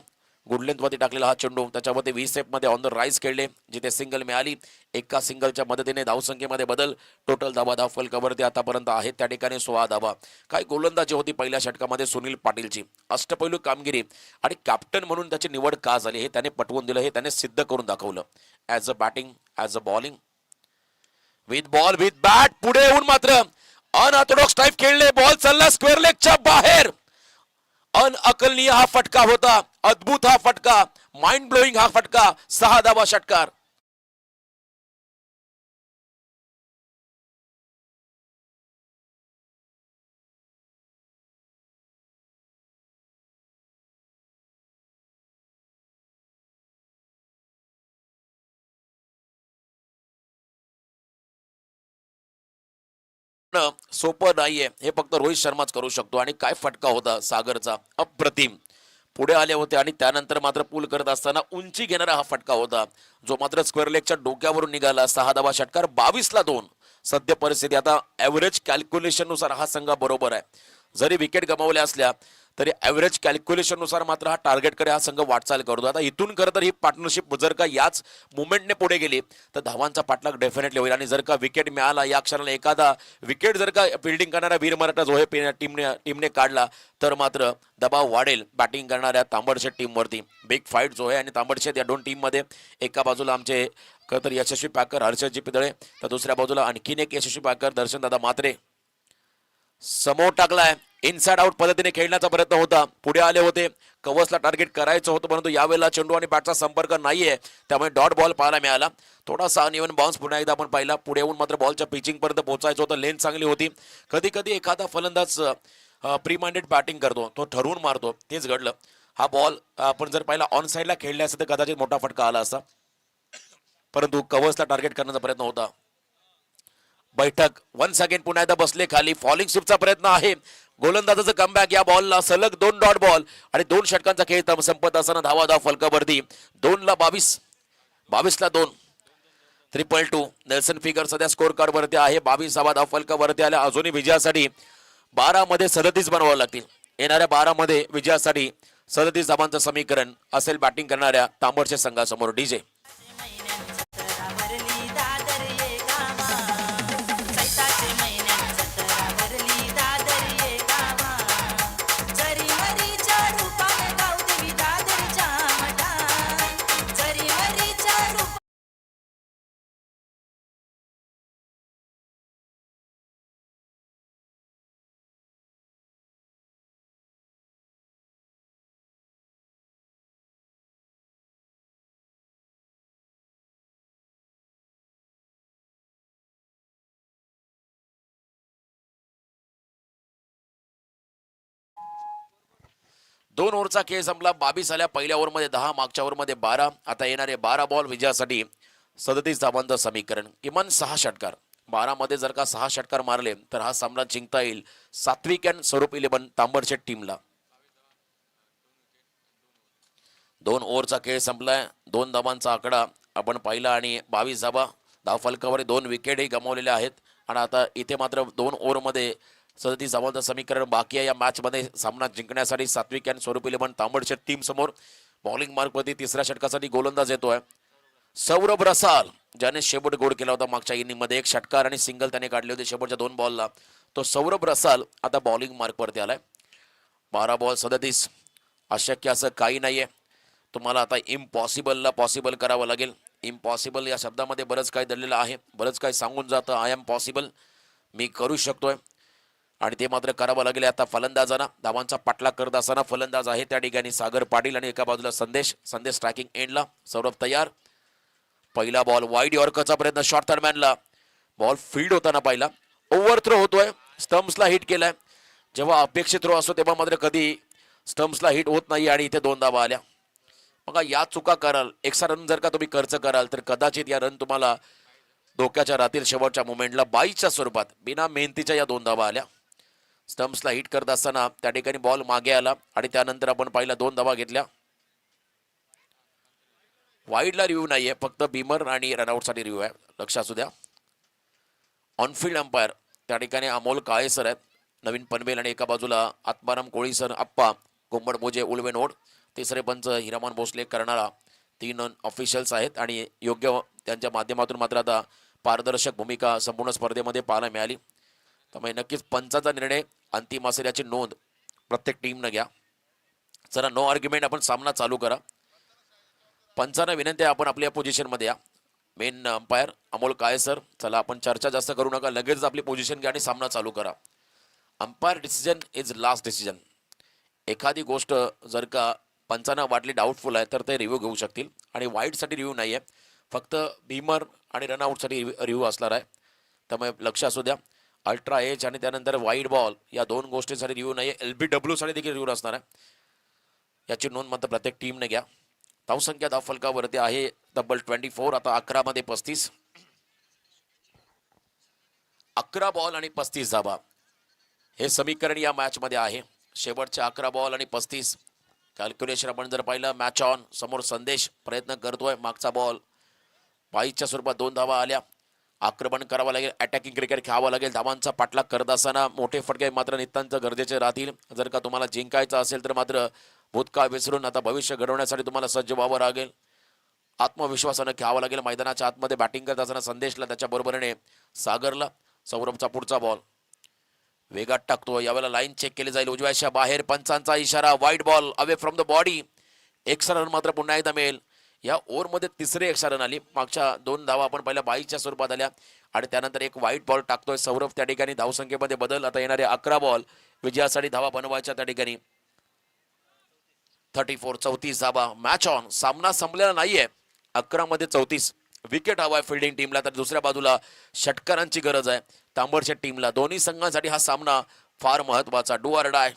गुडलेंथवरती टाकलेला हा चेंडू त्याच्यामध्ये 20 मध्ये ऑन द राईज खेळले जिथे सिंगल मिळाली. एका सिंगलच्या मदतीने धावसंख्येमध्ये बदल. टोटल धावा धाव फलकावरती आतापर्यंत आहेत त्या ठिकाणी 16 धावा. काय गोलंदाजी होती पहिल्या षटकामध्ये सुनील पाटीलची. अष्टपैलू कामगिरी आणि कॅप्टन म्हणून त्याची निवड का झाली हे त्याने पटवून दिलं, हे त्याने सिद्ध करून दाखवलं. As a batting, as a bowling, with ball with bat. पुढे येऊन मात्र अनऑर्थोडॉक्स टाईप खेळले. बॉल चालला स्क्वेअर लेगच्या बाहेर. अनअकलनीय हा फटका होता. अद्भुत हा फटका, माइंड ब्लोईंग हा फटका. 6 धावा षटकार. सोपं नाहीये हे फक्त रोहित शर्माच करू शकतो. आणि काय फटका होता सागरचा, अप्रतिम. पुढे आले होते आणि त्यानंतर मात्र पूल करत असताना उंची घेणारा हा फटका होता जो मात्र स्क्वेअर लेगच्या डोक्यावरून निघाला. 6 धावा षटकार, 22-2. सद्य परिस्थिती आता ॲव्हरेज कॅल्क्युलेशन नुसार हा संघ बरोबर आहे. जरी विकेट गमावल्या असल्या तरी ॲव्हरेज कॅल्क्युलेशन नुसार मात्र हा टार्गेटकडे हा संघ वाटचाल करतो. आता इथून खरं तर ही पार्टनरशिप जर का याच मुवमेंटने पुढे गेली तर धावांचा पाठलाग डेफिनेटली होईल. आणि जर का विकेट मिळाला या क्षणाला एखादा विकेट जर का फिल्डिंग करणारा वीर मराठा जो हे टीमने काढला तर मात्र दबाव वाढेल बॅटिंग करणाऱ्या तांबडशेट टीमवरती. बिग फाईट जो आहे आणि तांबडशेत या दोन टीममध्ये एका बाजूला आमचे खरं तर यशस्वी पॅकर हर्षदजी पितळे तर दुसऱ्या बाजूला आणखीन एक यशस्वी पॅकर दर्शनदादा म्हात्रे. समोर टाकलाय, इनसाइड आउट पद्धतीने खेळण्याचा प्रयत्न होता. पुढे आले होते, कवचला टार्गेट करायचं होतं परंतु यावेळेला चेंडू आणि बॅटचा संपर्क नाहीये त्यामुळे डॉट बॉल पाहायला मिळाला. थोडासा अनइव्हन बाउन्स पुन्हा एकदा आपण पाहिला. पुढे येऊन मात्र बॉलच्या पिचिंग पर्यंत पोहोचायचं होतं. लेंथ चांगली होती. कधी कधी एखादा फलंदाज प्री माइंडेड बॅटिंग करतो, तो ठरवून मारतो, तेच घडलं. हा बॉल आपण जर पाहिला ऑन साईडला खेळला असता तर कदाचित मोठा फटका आला असता परंतु कवचला टार्गेट करण्याचा प्रयत्न होता. बैठक वन्स अगेन पुन्हा एकदा बसले खाली. फॉलिंग शिफ्टचा प्रयत्न आहे. गोलंदाजाचं कमबॅक या बॉलला सलग 2 डॉट बॉल आणि 2 षटकांचा खेळ संपत असताना धावा धाव फलकावरती. 2-22, 22-2. 2-2. नेल्सन फिगर सध्या स्कोर कार्ड वरती आहे. 22 धावा धाव फलकावरती आल्या. अजूनही विजयासाठी 12 मध्ये 37 बनवावं लागतील. येणाऱ्या 12 मध्ये विजयासाठी 37 धावांचं समीकरण असेल बॅटिंग करणाऱ्या तांबडशेत संघासमोर. डीजे दोन ओव्हरचा खेळ संपला. 22 आल्या पहिल्या ओव्हरमध्ये 10, मागच्या ओव्हरमध्ये 12. आता येणारे 12 बॉल विजयासाठी 37 धावांचं समीकरण. किमान 6 षटकार. 12 मध्ये जर का 6 षटकार मारले तर हा सामना जिंकता येईल सात्विक अँड स्वरूप 11 तांबडशेट टीमला. 2 ओव्हरचा खेळ संपलाय. 2 धावांचा आकडा आपण पाहिला आणि 22 धावा धाव फलकावर. 2 विकेटही गमावलेल्या आहेत आणि आता इथे मात्र 2 ओव्हरमध्ये 37 धावांचं समीकरण बाकी आहे. या मॅच मध्ये सामना जिंकण्यासाठी सात्विक अँड स्वरूप 11 तांबडशेट टीम समोर. बॉलिंग मार्कवरती तिसऱ्या षटकासाठी गोलंदाज येतोय सौरभ रसाल ज्याने शेवट गोड केला होता मागच्या इनिंगमध्ये. 1 षटकार आणि सिंगल त्याने काढले होते शेवटच्या 2 बॉलला. तो सौरभ रसाल आता बॉलिंग मार्कवरती आलाय. 12 बॉल 37. अशक्य असं काही नाहीये. तुम्हाला आता इम्पॉसिबलला पॉसिबल करावं लागेल. इम्पॉसिबल या शब्दामध्ये बरंच काही दडलेलं आहे. बरंच काही सांगून जातं. आय एम पॉसिबल, मी करू शकतोय आणि ते मात्र करावं लागेल. आता फलंदाजांना धावांचा पाठलाग करत असताना फलंदाज आहे त्या ठिकाणी सागर पाटील आणि एका बाजूला संदेश स्ट्रायकिंग एंडला. सौरभ तयार. पहिला बॉल वाईड यॉर्करचा प्रयत्न शॉर्ट थर्डमॅनला. बॉल फील्ड होताना पाहिला. ओव्हर थ्रो होतोय. स्टम्प्सला हिट केलाय. जेव्हा अपेक्षित थ्रो असतो तेव्हा मात्र कधी स्टम्प्सला हिट होत नाही आणि इथे 2 धावा आल्या. मग या चुका कराल, एक्स्ट्रा रन जर का तुम्ही खर्च कराल तर कदाचित या रन तुम्हाला धोक्याच्या राहतील. शेवटच्या मुमेंटला 22च्या स्वरूपात बिना मेहनतीच्या या 2 धावा आल्या. स्टम्प्सला हिट करत असताना त्या ठिकाणी बॉल मागे आला आणि त्यानंतर आपण पाहिला 2 धावा घेतल्या. वाईडला रिव्ह्यू नाहीये, फक्त बीमर आणि रनआउटसाठी रिव्ह्यू आहे, लक्ष असू द्या. ऑनफिल्ड अंपायर त्या ठिकाणी अमोल काळे सर आहेत, नवीन पनवेल आणि एका बाजूला आत्माराम कोळी सर, आप्पा कोंबड मोजे उलवे नोड. तिसरे पंच हिरामन भोसले करणारा 3 ऑफिशियल्स आहेत आणि योग्य त्यांच्या माध्यमातून मात्र आता पारदर्शक भूमिका संपूर्ण स्पर्धेमध्ये पाहायला मिळाली. त्यामुळे नक्कीच पंचाचा निर्णय अंतिम असेल याची नोंद प्रत्येक टीमनं घ्या. जरा नो आर्ग्युमेंट आपण सामना चालू करा. पंचांना विनंती आहे आपण आपल्या पोझिशनमध्ये या. Main umpire Amol Kale sir, चला आपण चर्चा जास्त करू नका, लगेच आपली पोझिशन घ्या आणि सामना चालू करा. Umpire decision is last decision. एखादी गोष्ट जर का पंचांना वाटली डाऊटफुल आहे तर ते रिव्ह्यू घेऊ शकतील आणि वाईटसाठी रिव्ह्यू नाही आहे, फक्त भीमर आणि रनआउटसाठी रिव्ह्यू असणार आहे. त्यामुळे लक्ष असू द्या. अल्ट्रा एज आणि त्यानंतर वाईड बॉल या 2 गोष्टींसाठी रिव्ह्यू नाही आहे. LBW साठी देखील रिव्ह्यू असणार आहे. याची नोंद मात्र प्रत्येक टीमने घ्या. धावसंख्या धावफलकावरती आहे तब्बल 24. आता 11 मध्ये 35. 11 बॉल आणि 35 धावा हे समीकरण या मॅच मध्ये आहे. शेवटच्या 11 बॉल आणि 35 कॅल्क्युलेशन आपण जर पाहिलं, मॅच ऑन. समोर संदेश प्रयत्न करतोय, मागचा बॉल पाईच्या स्वरूपात 2 धावा आल्या. आक्रमण करावं लागेल, अटॅकिंग क्रिकेट खेळावं लागेल. धावांचा पाठलाग करत असताना मोठे फटके मात्र नितांत गरजेचे राहतील. जर का तुम्हाला जिंकायचं असेल तर मात्र भूतकाळ विसरून आता भविष्य घडवण्यासाठी तुम्हाला सज्ज व्हावं लागेल. आत्मविश्वासानं खेळावं लागेल. मैदानाच्या आतमध्ये बॅटिंग करत असताना संदेशला, त्याच्या बरोबरीने सागरला. सौरभचा पुढचा बॉल वेगात टाकतो. यावेळेला लाईन चेक केली जाईल उजव्याच्या बाहेर. पंचांचा इशारा, wide ball away from the body. Extra run मात्र पुन्हा एकदा मिळेल. या ओव्हरमध्ये तिसरी एक्स्ट्रा रन आली. मागच्या 2 धावा आपण पहिल्या 22च्या स्वरूपात आल्या आणि त्यानंतर एक वाईट बॉल टाकतोय सौरभ. त्या ठिकाणी धावसंख्येमध्ये बदल. आता येणारे 11 बॉल विजयासाठी धावा बनवायच्या. त्या ठिकाणी 34 34 धावा. Match on. सामना संपलेला नाहीये. 11 मध्ये 34. विकेट हवाय फिल्डिंग टीमला, तर दुसऱ्या बाजूला षटकारांची गरज आहे तांबडच्या टीमला. दोन्ही संघांसाठी हा सामना फार महत्वाचा. डू ऑर डाय.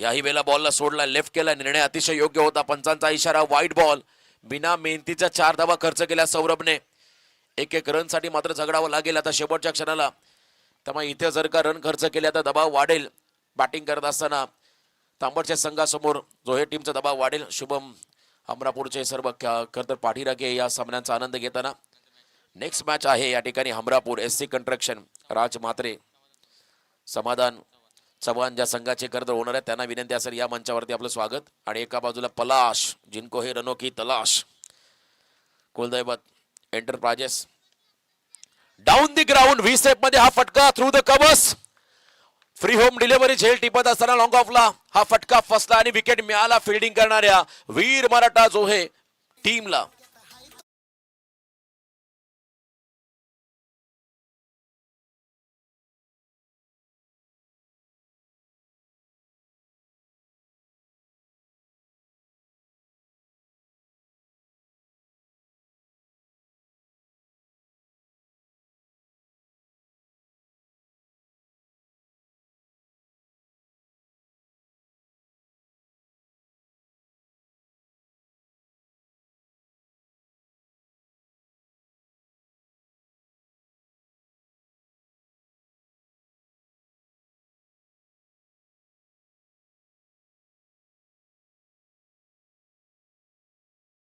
याही वेळेला बॉलला सोडला, लेफ्ट केला. निर्णय अतिशय योग्य होता. पंचांचा इशारा, वाईट बॉल. बिना मेहनतीच्या 4 धावा खर्च केल्या सौरभने. 1-1 रनसाठी मात्र झगडावं लागेल आता शेवटच्या क्षणाला. त्यामुळे इथे जर का रन खर्च केले तर दबाव वाढेल. बॅटिंग करत असताना तांबडच्या संघासमोर जो हे टीमचा दबाव वाढेल. शुभम हमरापूरचे सर्व खरं पाठीराखे या सामन्यांचा आनंद घेताना. नेक्स्ट मॅच आहे या ठिकाणी हमरापूर SC कंस्ट्रक्शन. राज म्हात्रे, समाधान चव्हाण ज्या संघाचे कर्ज होणार आहे त्यांना विनंती असेल या मंचावरती आपलं स्वागत. आणि एका बाजूला पलाश, जिनको हे रनो की तलाश. कुलदैवत enterprises down the ground. 20 step मध्ये हा फटका through the covers. Free home delivery झेल टिपत असताना लॉंग ऑफला हा फटका फसला आणि विकेट मिळाला फिल्डिंग करणाऱ्या वीर मराठा जोहे टीमला.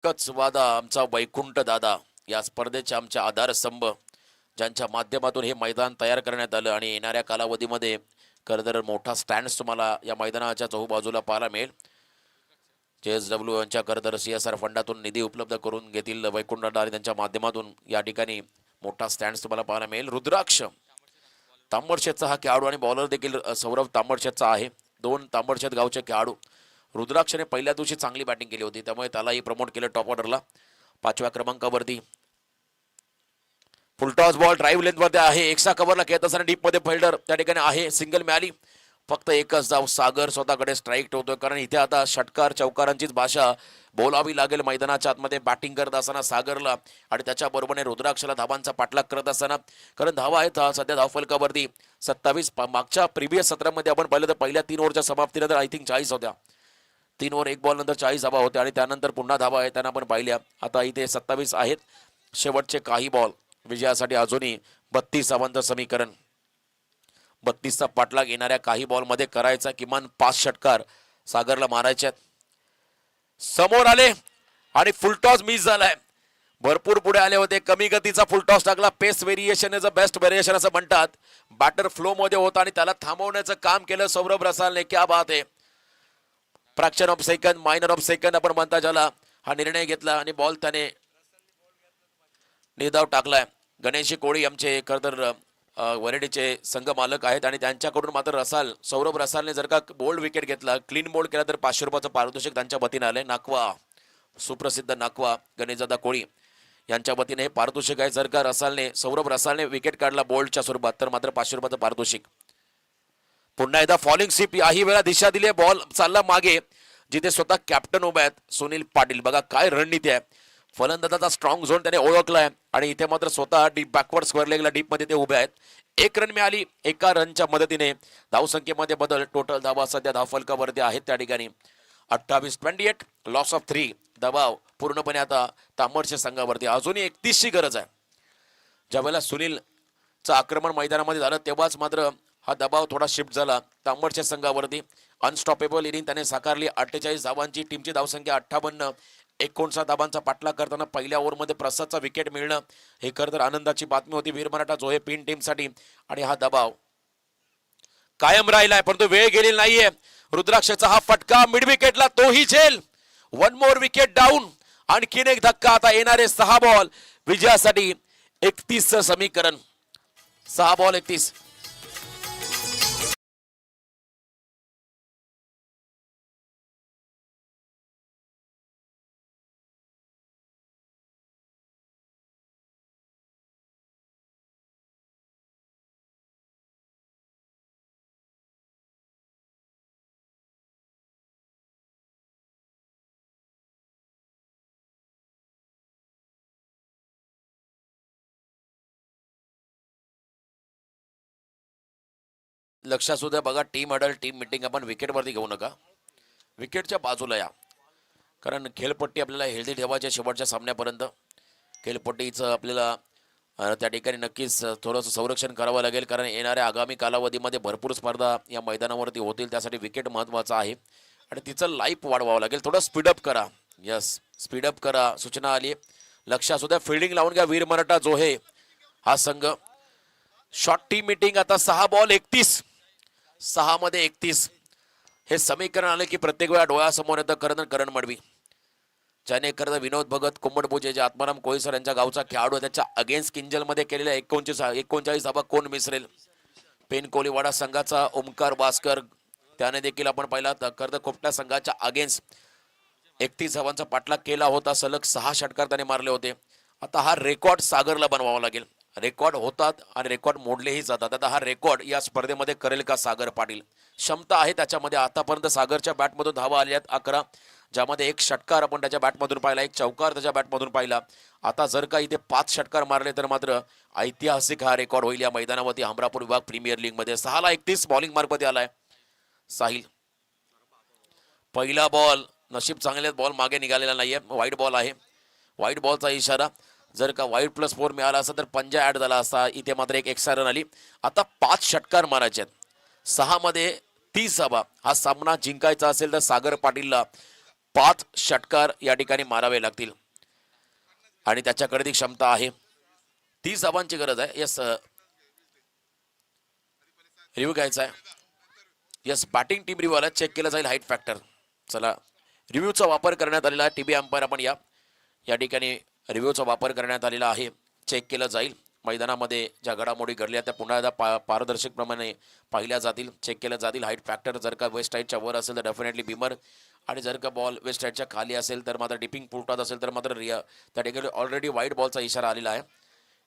कच वादा आमचा वैकुंठ दादा या स्पर्धेचे आमचे आधारस्तंभ, ज्यांच्या माध्यमातून हे मैदान तयार करण्यात आलं. आणि येणाऱ्या कालावधीमध्ये खरंतर मोठा स्टँड्स तुम्हाला या मैदानाच्या चहूबाजूला पाहायला मिळेल. JSW यांच्या खरंतर CSR फंडातून निधी उपलब्ध करून घेतील वैकुंठ दादा आणि त्यांच्या माध्यमातून या ठिकाणी मोठा स्टँड्स तुम्हाला पाहायला मिळेल. रुद्राक्ष तांबडशेतचा हा खेळाडू आणि बॉलर देखील सौरभ तांबडशेतचा आहे. 2 तांबडशेत गावचे खेळाडू. रुद्राक्षने पहिल्या दिवशी चांगली बॅटिंग केली होती त्यामुळे त्यालाही प्रमोट केलं टॉप ऑर्डरला. 5व्या क्रमांकावरती फुलटॉस बॉल ड्राईव्ह लेंथमध्ये आहे. एक्स्ट्रा कव्हरला खेळत असताना डीप मध्ये फिल्डर त्या ठिकाणी आहे. सिंगल मिळाली. फक्त एकच धाव. सागर स्वतःकडे स्ट्राईक ठेवतोय कारण इथे आता षटकार चौकारांचीच भाषा बोलावी लागेल मैदानाच्या आतमध्ये. बॅटिंग करत असताना सागरला आणि त्याच्या बरोबरने रुद्राक्षला धावांचा पाठलाग करत असताना, कारण धावा आहेत सध्या धावफलकावरती 27. मागच्या प्रिव्हियस सत्रामध्ये आपण पाहिलं तर पहिल्या 3 ओव्हरच्या समाप्तीनंतर आय थिंक 40 होत्या. 3 ओव्हर 1 बॉल नंतर 40 धावा होत्या आणि त्यानंतर पुन्हा धावा आहेत त्यांना आपण पाहिल्या. आता इथे 27 आहेत. शेवटचे काही बॉल विजयासाठी अजूनही 32 धावांचं समीकरण. 32चा पाठलाग येणाऱ्या काही बॉलमध्ये करायचा. किमान 5 षटकार सागरला मारायचे. समोर आले आणि फुलटॉस मिस झालाय. भरपूर पुढे आले होते. कमी गतीचा फुलटॉस टाकला. Pace variation is a best variation असं म्हणतात. बॅटर फ्लो मध्ये होता आणि त्याला थांबवण्याचं काम केलं सौरभ रसालने. क्या बात आहे. Fraction of second, minor of second आपण म्हणता ज्याला, हा निर्णय घेतला आणि बॉल त्याने निर्धाव टाकलाय. गणेश कोळी आमचे खरं तर वरेडीचे संघ मालक आहेत आणि त्यांच्याकडून मात्र रसाल, सौरभ रसालने जर का बोल्ड विकेट घेतला, क्लीन बोल्ड केला तर 500 रुपयाचं पारितोषिक त्यांच्या वतीने आलंय. नाकवा, सुप्रसिद्ध नाकवा गणेशदादा कोळी यांच्या वतीने हे पारितोषिक आहे. जर का सौरभ रसालने विकेट काढला बोल्डच्या स्वरूपात तर मात्र 500 रुपयाचं पारितोषिक. पुन्हा एकदा फॉलिंग स्वीप, याही वेळा दिशा दिली, बॉल चालला मागे जिथे स्वतः कॅप्टन उभे आहेत सुनील पाटील. बघा काय रणनीती आहे, फलंदाजाचा स्ट्रॉंग झोन त्याने ओळखलाय आणि इथे मात्र स्वतः डीप बॅकवर्ड स्क्वेअर लेगला डीप मध्ये ते उभे आहेत. 1 रन मिळाली, एका रनच्या मदतीने धावसंख्येमध्ये बदल. टोटल धावा सध्या धावफलकावरती आहेत त्या ठिकाणी 28-28, लॉस ऑफ 3. दबाव पूर्णपणे आता तांबडच्या संघावरती. अजूनही 31ची गरज आहे. ज्यावेळेला सुनीलचं आक्रमण मैदानामध्ये झालं तेव्हाच मात्र हा दबाव थोडा शिफ्ट झाला तांबडच्या संघावरती. अनस्टॉपेबल इनिंग त्याने साकारली. 48 धावांची टीमची धावसंख्या 58, 59 धावांचा पाठलाग करताना पहिल्या ओव्हरमध्ये प्रसादचा विकेट मिळणं हे खरं तर आनंदाची बातमी होती वीर मराठा जोहे पिन टीमसाठी. आणि हा दबाव कायम राहिलाय परंतु वेळ गेलेली नाहीये. रुद्राक्षचा हा फटका मिड विकेटला, तोही झेल. 1 मोर विकेट डाऊन. आणखीन एक धक्का. आता येणारे 6 बॉल विजयासाठी 31चं समीकरण. 6 बॉल 31. लक्षात सुद्धा बघा, टीम अडल टीम मिटिंग आपण विकेटवरती घेऊ नका, विकेटच्या बाजूला या. कारण खेळपट्टी आपल्याला हेल्दी ठेवायची शेवटच्या सामन्यापर्यंत. खेळपट्टीचं आपल्याला त्या ठिकाणी नक्कीच थोडंसं संरक्षण करावं लागेल कारण येणाऱ्या आगामी कालावधीमध्ये भरपूर स्पर्धा या मैदानावरती होतील. त्यासाठी विकेट महत्त्वाचं आहे आणि तिचं लाईफ वाढवावं लागेल. थोडं स्पीडअप करा. यस, स्पीडअप करा. सूचना आली. लक्षात सुद्धा फिल्डिंग लावून घ्या वीर मराठा जोहे हा संघ. शॉर्ट टीम मिटिंग आता 6 बॉल 31. 6 मध्ये 31 हे समीकरण आले की प्रत्येक वेळा डोळ्यासमोर येतं करण मडवी. ज्याने खरं विनोद भगत कुंभडपूजे जे आत्माराम कोळीसर यांच्या गावचा खेळाडू त्याच्या अगेन्स्ट किंजलमध्ये केलेल्या 39 धाबा कोण विसरेल. पेन कोलीवाडा संघाचा ओमकार भास्कर त्याने देखील आपण पाहिला खरं खोपट्या संघाच्या अगेन्स्ट 31 धावांचा पाठलाग केला होता. सलग 6 षटकार त्याने मारले होते. आता हा रेकॉर्ड सागरला बनवावा लागेल. रेकॉर्ड होतात आणि रेकॉर्ड मोडलेही जातात. आता हा रेकॉर्ड या स्पर्धेमध्ये करेल का सागर पाटील. क्षमता आहे त्याच्यामध्ये. आतापर्यंत सागरच्या बॅटमधून धावा आल्या आहेत 11, ज्यामध्ये 1 षटकार आपण त्याच्या बॅटमधून पाहिला, 1 चौकार त्याच्या बॅटमधून पाहिला. आता जर का इथे 5 षटकार मारले तर मात्र ऐतिहासिक हा रेकॉर्ड होईल या मैदानावरती हमरापूर विभाग प्रीमियर लीग मध्ये. 6 ला 31 बॉलिंग मार्कमध्ये आलाय साहिल. पहिला बॉल नशीब चांगले, बॉल मागे निघालेला नाहीये, वाईट बॉल आहे. वाईट बॉलचा इशारा. जर का वाईट +4 मिळाला असता तर पंजा ऍड झाला असता. इथे मात्र 1 एक्स्ट्रा रन आली. आता 5 षटकार मारायचे आहेत. 6 मध्ये 30 धावा. हा सामना जिंकायचा असेल तर सागर पाटीलला 5 षटकार या ठिकाणी मारावे लागतील आणि त्याच्याकडे ती क्षमता आहे. 30 धावांची गरज आहे. यस, रिव्ह्यू घ्यायचा आहे. यस, बॅटिंग टीम रिव्ह्यू आला, चेक केलं जाईल हाईट फॅक्टर. चला, रिव्ह्यूचा वापर करण्यात आलेला आहे. टीबी अंपायर आपण या ठिकाणी रिव्ह्यूचा वापर करण्यात आलेला आहे. चेक केलं जाईल. मैदानामध्ये ज्या घडामोडी घडल्या त्या पुन्हा एकदा पारदर्शकप्रमाणे पाहिल्या जातील, चेक केल्या जातील. हाईट फॅक्टर जर का वेस्ट साईडच्या वर असेल तर डेफिनेटली बिमर, आणि जर का बॉल वेस्ट साईडच्या खाली असेल तर मात्र डिपिंग पुलटात असेल तर मात्र त्या ठिकाणी ऑलरेडी वाईट बॉलचा इशारा आलेला आहे.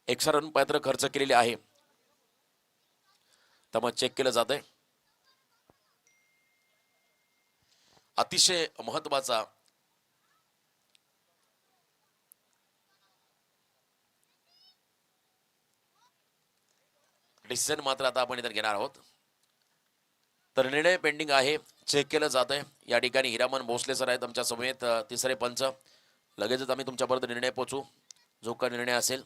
एक्स्ट्रा रन पात्र खर्च केलेले आहे. तर मग चेक केलं जात आहे. अतिशय महत्वाचा डिसिजन मात्र आता आपण इथे घेणार आहोत. तर निर्णय पेंडिंग आहे, चेक केलं जात आहे. या ठिकाणी हिरामन भोसले सर आहेत आमच्या समेत तिसरे पंच. लगेचच आम्ही तुमच्यापर्यंत निर्णय पोहोचू. जो का निर्णय असेल.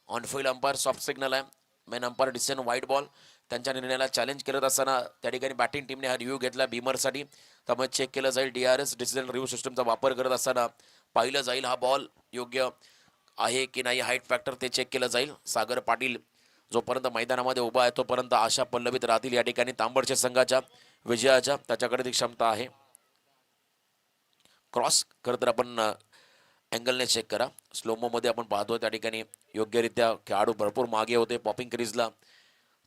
On field umpire soft signal आहे. Main umpire decision white ball. त्यांच्या निर्णयाला चॅलेंज करत असताना त्या ठिकाणी बॅटिंग टीमने हा रिव्ह्यू घेतला बीमरसाठी. त्यामुळे चेक केलं जाईल. DRS डिसिजन रिव्ह्यू सिस्टमचा वापर करत असताना पाहिलं जाईल हा बॉल योग्य आहे की नाही. हाईट फॅक्टर ते चेक केलं जाईल. सागर पाटील जोपर्यंत मैदानामध्ये उभा आहे तोपर्यंत आशा पल्लवित राहतील या ठिकाणी तांबडच्या संघाच्या विजयाच्या. त्याच्याकडे ती क्षमता आहे. क्रॉस करत आपण अँगलने चेक करा. स्लोमो मध्ये आपण पाहतोय त्या ठिकाणी योग्यरित्या खेळाडू भरपूर मागे होते पॉपिंग क्रीजला.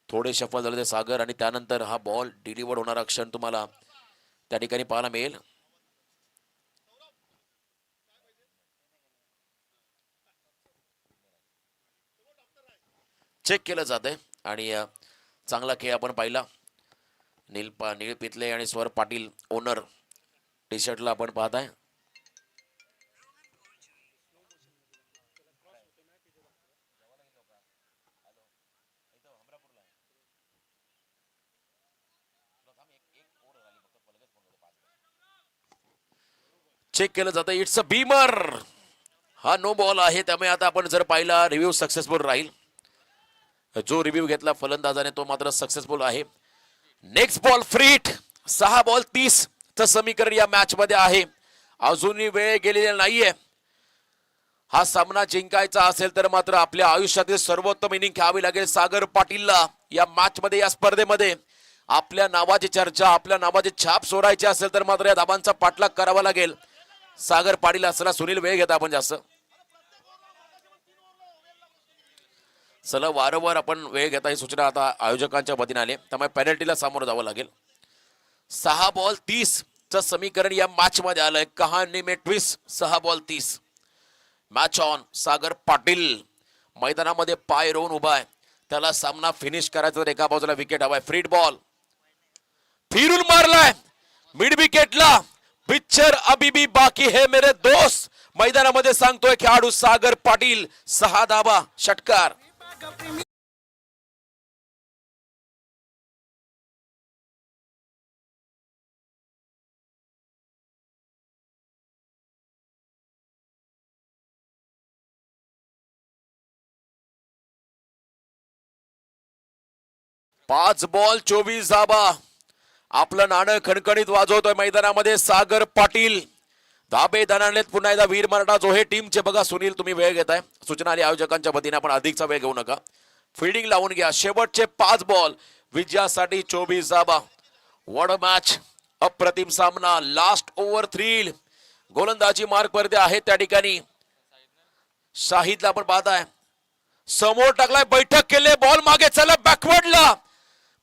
थोडे सफल झाले ते सागर आणि त्यानंतर हा बॉल डिलिव्हर्ड होणारा क्षण तुम्हाला त्या ठिकाणी पाहायला मिळेल. चेक केलं जातंय आणि चांगला खेळ आपण पाहिला. नीळ पितले आणि स्वर पाटील ओनर टी शर्टला आपण पाहताय. चेक केलं जातं. It's a Beamer. हा नो बॉल आहे त्यामुळे आता आपण जर पाहिला रिव्ह्यू सक्सेसफुल राहील. जो रिव्ह्यू घेतला फलंदाजाने तो मात्र सक्सेसफुल आहे. Next ball फ्रीट. 6 बॉल 30 चं समीकरण या मॅच मध्ये आहे. अजूनही वेळ गेलेला नाहीये. हा सामना जिंकायचा असेल तर मात्र आपल्या आयुष्यातील सर्वोत्तम इनिंग खेळावी लागेल सागर पाटीलला या मॅच मध्ये, या स्पर्धेमध्ये. आपल्या नावाची चर्चा, आपल्या नावाची छाप सोडायची असेल तर मात्र या धाबांचा पाठलाग करावा लागेल सागर पाटील. असला सुनील वेळ घेता आपण जास्त. चला वारंवार आपण वेळ घेता ही सूचना आता आयोजकांच्या वतीने आली त्यामुळे पेनल्टीला सामोरं जावं लागेल. 6 बॉल 30 चं समीकरण या मॅच मध्ये आलंय. कहाणी में twist. 6 ball 30. Match on. Sagar Patil मैदानामध्ये पाय रोवून उभा आहे. त्याला सामना फिनिश करायचा तर एका बाजूला विकेट हवाय. फ्रीड बॉल फिरून मारलाय मिड विकेटला. पिक्चर अभी भी बाकी है मेरे दोस्त. मैदानामध्ये सांगतोय खेळाडू सागर पाटील. 6 धाबा षटकार. पाच बॉल 24 धाबा. आपलं नाणं खणखणीत वाजवतोय मैदानामध्ये सागर पाटील. धाबे दणाणलेत पुन्हा एकदा वीर मराठा जो हे टीमचे. बघा सुनील तुम्ही वेळ घेताय. सूचना आली आयोजकांच्या वतीने आपण अधिकचा वेळ घेऊ नका. फिल्डिंग लावून घ्या. शेवटचे 5 बॉल विजयासाठी 24 धाबा. What a match. अप्रतिम सामना. Last over thrill. गोलंदाजी मार्क वरती आहे त्या ठिकाणी शाहिदला आपण पाहताय. समोर टाकलाय. बैठक केले. बॉल मागे चला बॅकवर्डला.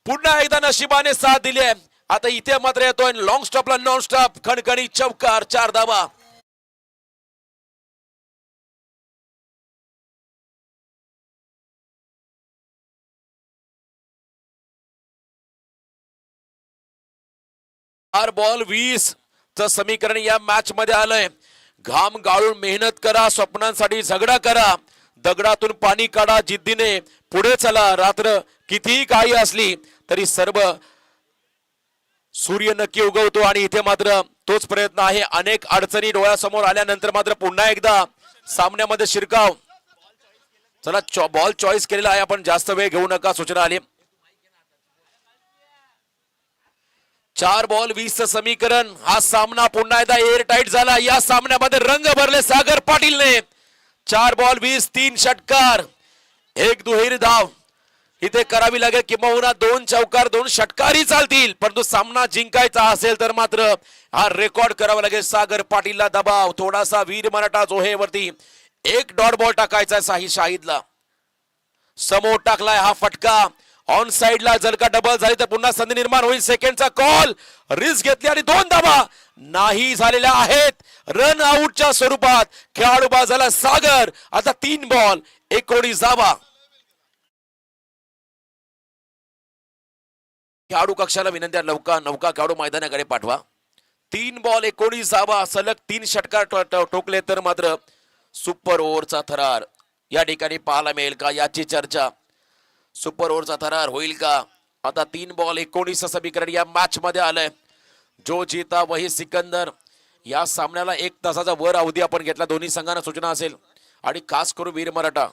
पुन्हा एकदा नशिबाने साथ दिली आहे. आता इथे मात्र येतोय लॉंग स्टॉपला नॉन स्टॉप खणखणी चौकार. 4 धाबा. बॉल 20 चं समीकरण या मॅच मध्ये आलंय. घाम गाळून मेहनत करा. स्वप्नांसाठी झगडा करा. दगडातून पाणी काढा. जिद्दीने पुढे चला. रात्र कितीही काही असली तरी सर्व सूर्य नक्की उगवतो आणि इथे मात्र तोच प्रयत्न आहे. अनेक अडचणी डोळ्यासमोर आल्यानंतर मात्र पुन्हा एकदा सामन्यामध्ये शिरकाव. चला बॉल चॉईस केलेला आहे आपण. जास्त वेळ घेऊ नका. सूचना आली. 4 बॉल 20 चं समीकरण. हा सामना पुन्हा एकदा एअर टाईट झाला. या सामन्यामध्ये रंग भरले सागर पाटीलने. 4 बॉल 20 3 षटकार. 1 दुहेरी धाव इथे करावी लागेल. किंबहुना 2 चौकार 2 षटकारही चालतील. परंतु सामना जिंकायचा असेल तर मात्र हा रेकॉर्ड करावा लागेल. सागर पाटीलला दबाव. थोडासा वीर मराठा जोहेवरती 1 डॉट बॉल टाकायचा शाहिदला. समोर टाकलाय हा फटका. ऑन साइडला जर का डबल झाली तर पुन्हा संधी निर्माण होईल. सेकंडचा कॉल. रिस्क घेतली आणि 2 धाबा नाही झालेल्या आहेत. रन आउटच्या स्वरूपात खेळाडू बाद झाला सागर. आता 3 बॉल 19 धाबा. खेळाडू कक्षाला विनंती आहे नौका खेळाडू मैदानाकडे पाठवा. 3 बॉल 19 धाबा. सलग 3 षटकार ठोकले तर मात्र सुपर ओव्हरचा थरार या ठिकाणी पाहायला मिळेल का याची चर्चा. सुपर ओव्हरचा थरार होईल का. आता 3 बॉल 19 समीकरण या मॅच मध्ये आलंय. जो जीता वही सिकंदर. या सामन्याला 1 तासाचा वर अवधी आपण घेतला. दोन्ही संघांना सूचना असेल आणि खास करून वीर मराठा.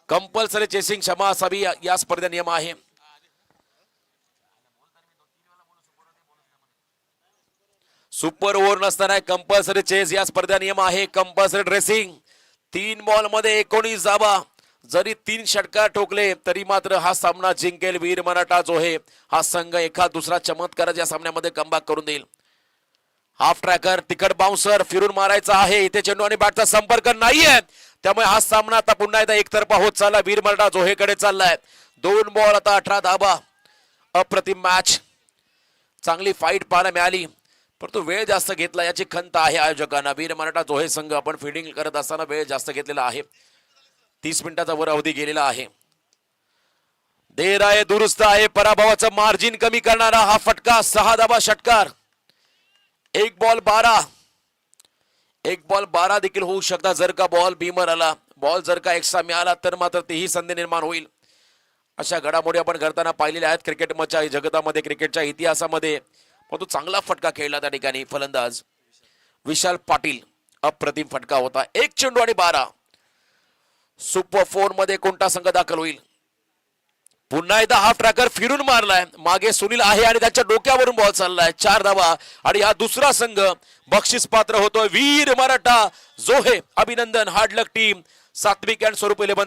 कंपल्सरी चेसिंग क्षमा असावी या स्पर्धे नियम आहे. सुपर ओव्हर नसताना कंपल्सरी चेस या स्पर्धा नियम आहे. Compulsory dressing. 3 बॉल मध्ये 19 धाबा. जरी 3 षटकार ठोकले तरी मात्र हा सामना जिंकेल वीर मराठा जोहे. हा संघ एखाद दुसरा चमत्कार या सामन्यामध्ये कमबॅक करून देईल. हाफ ट्रॅकर तिकट बाउन्सर फिरून मारायचा आहे. इथे चेंडू आणि बॅटचा संपर्क नाहीये, त्यामुळे हा सामना आता पुन्हा एकदा एकतर्फा होत चालला. वीर मराठा जोहेकडे चाललाय. 2 बॉल आता 18 धाबा. अप्रतिम मॅच, चांगली फाईट पाहायला मिळाली, परंतु वेळ जास्त घेतला याची खंत आहे आयोजकांना. वीर मराठा जोहे संघ आपण फिल्डिंग करत असताना वेळ जास्त घेतलेला आहे. 30 मिनिटाचा वर अवधी गेलेला आहे. देर आहे दुरुस्त आहे. पराभवाचं मार्जिन कमी करणारा हा फटका. 6 धाबा षटकार. 1 बॉल 12. 1 बॉल 12 देखील होऊ शकता जर का बॉल बीमर आला. बॉल जर का एक्स्ट्रा मिळाला तर मात्र तीही संधी निर्माण होईल. अशा घडामोडी आपण करताना पाहिलेल्या आहेत क्रिकेटच्या जगतामध्ये, क्रिकेटच्या इतिहासामध्ये. परंतु चांगला फटका खेळला त्या ठिकाणी फलंदाज विशाल पाटील. अप्रतिम फटका होता. 1 चेंडू आणि 12. सुपर 4 मध्ये कोणता संघ दाखल होईल? पुन्हा एकदा हाफ ट्रॅकर फिरून मारलाय. मागे सुनील आहे आणि त्याच्या डोक्यावरून बॉल चाललाय. 4 धावा आणि हा दुसरा संघ बक्षीस पात्र होतोय वीर मराठा जोहे. अभिनंदन. हार्ड लक टीम. सात्विक अँड स्वरूप 11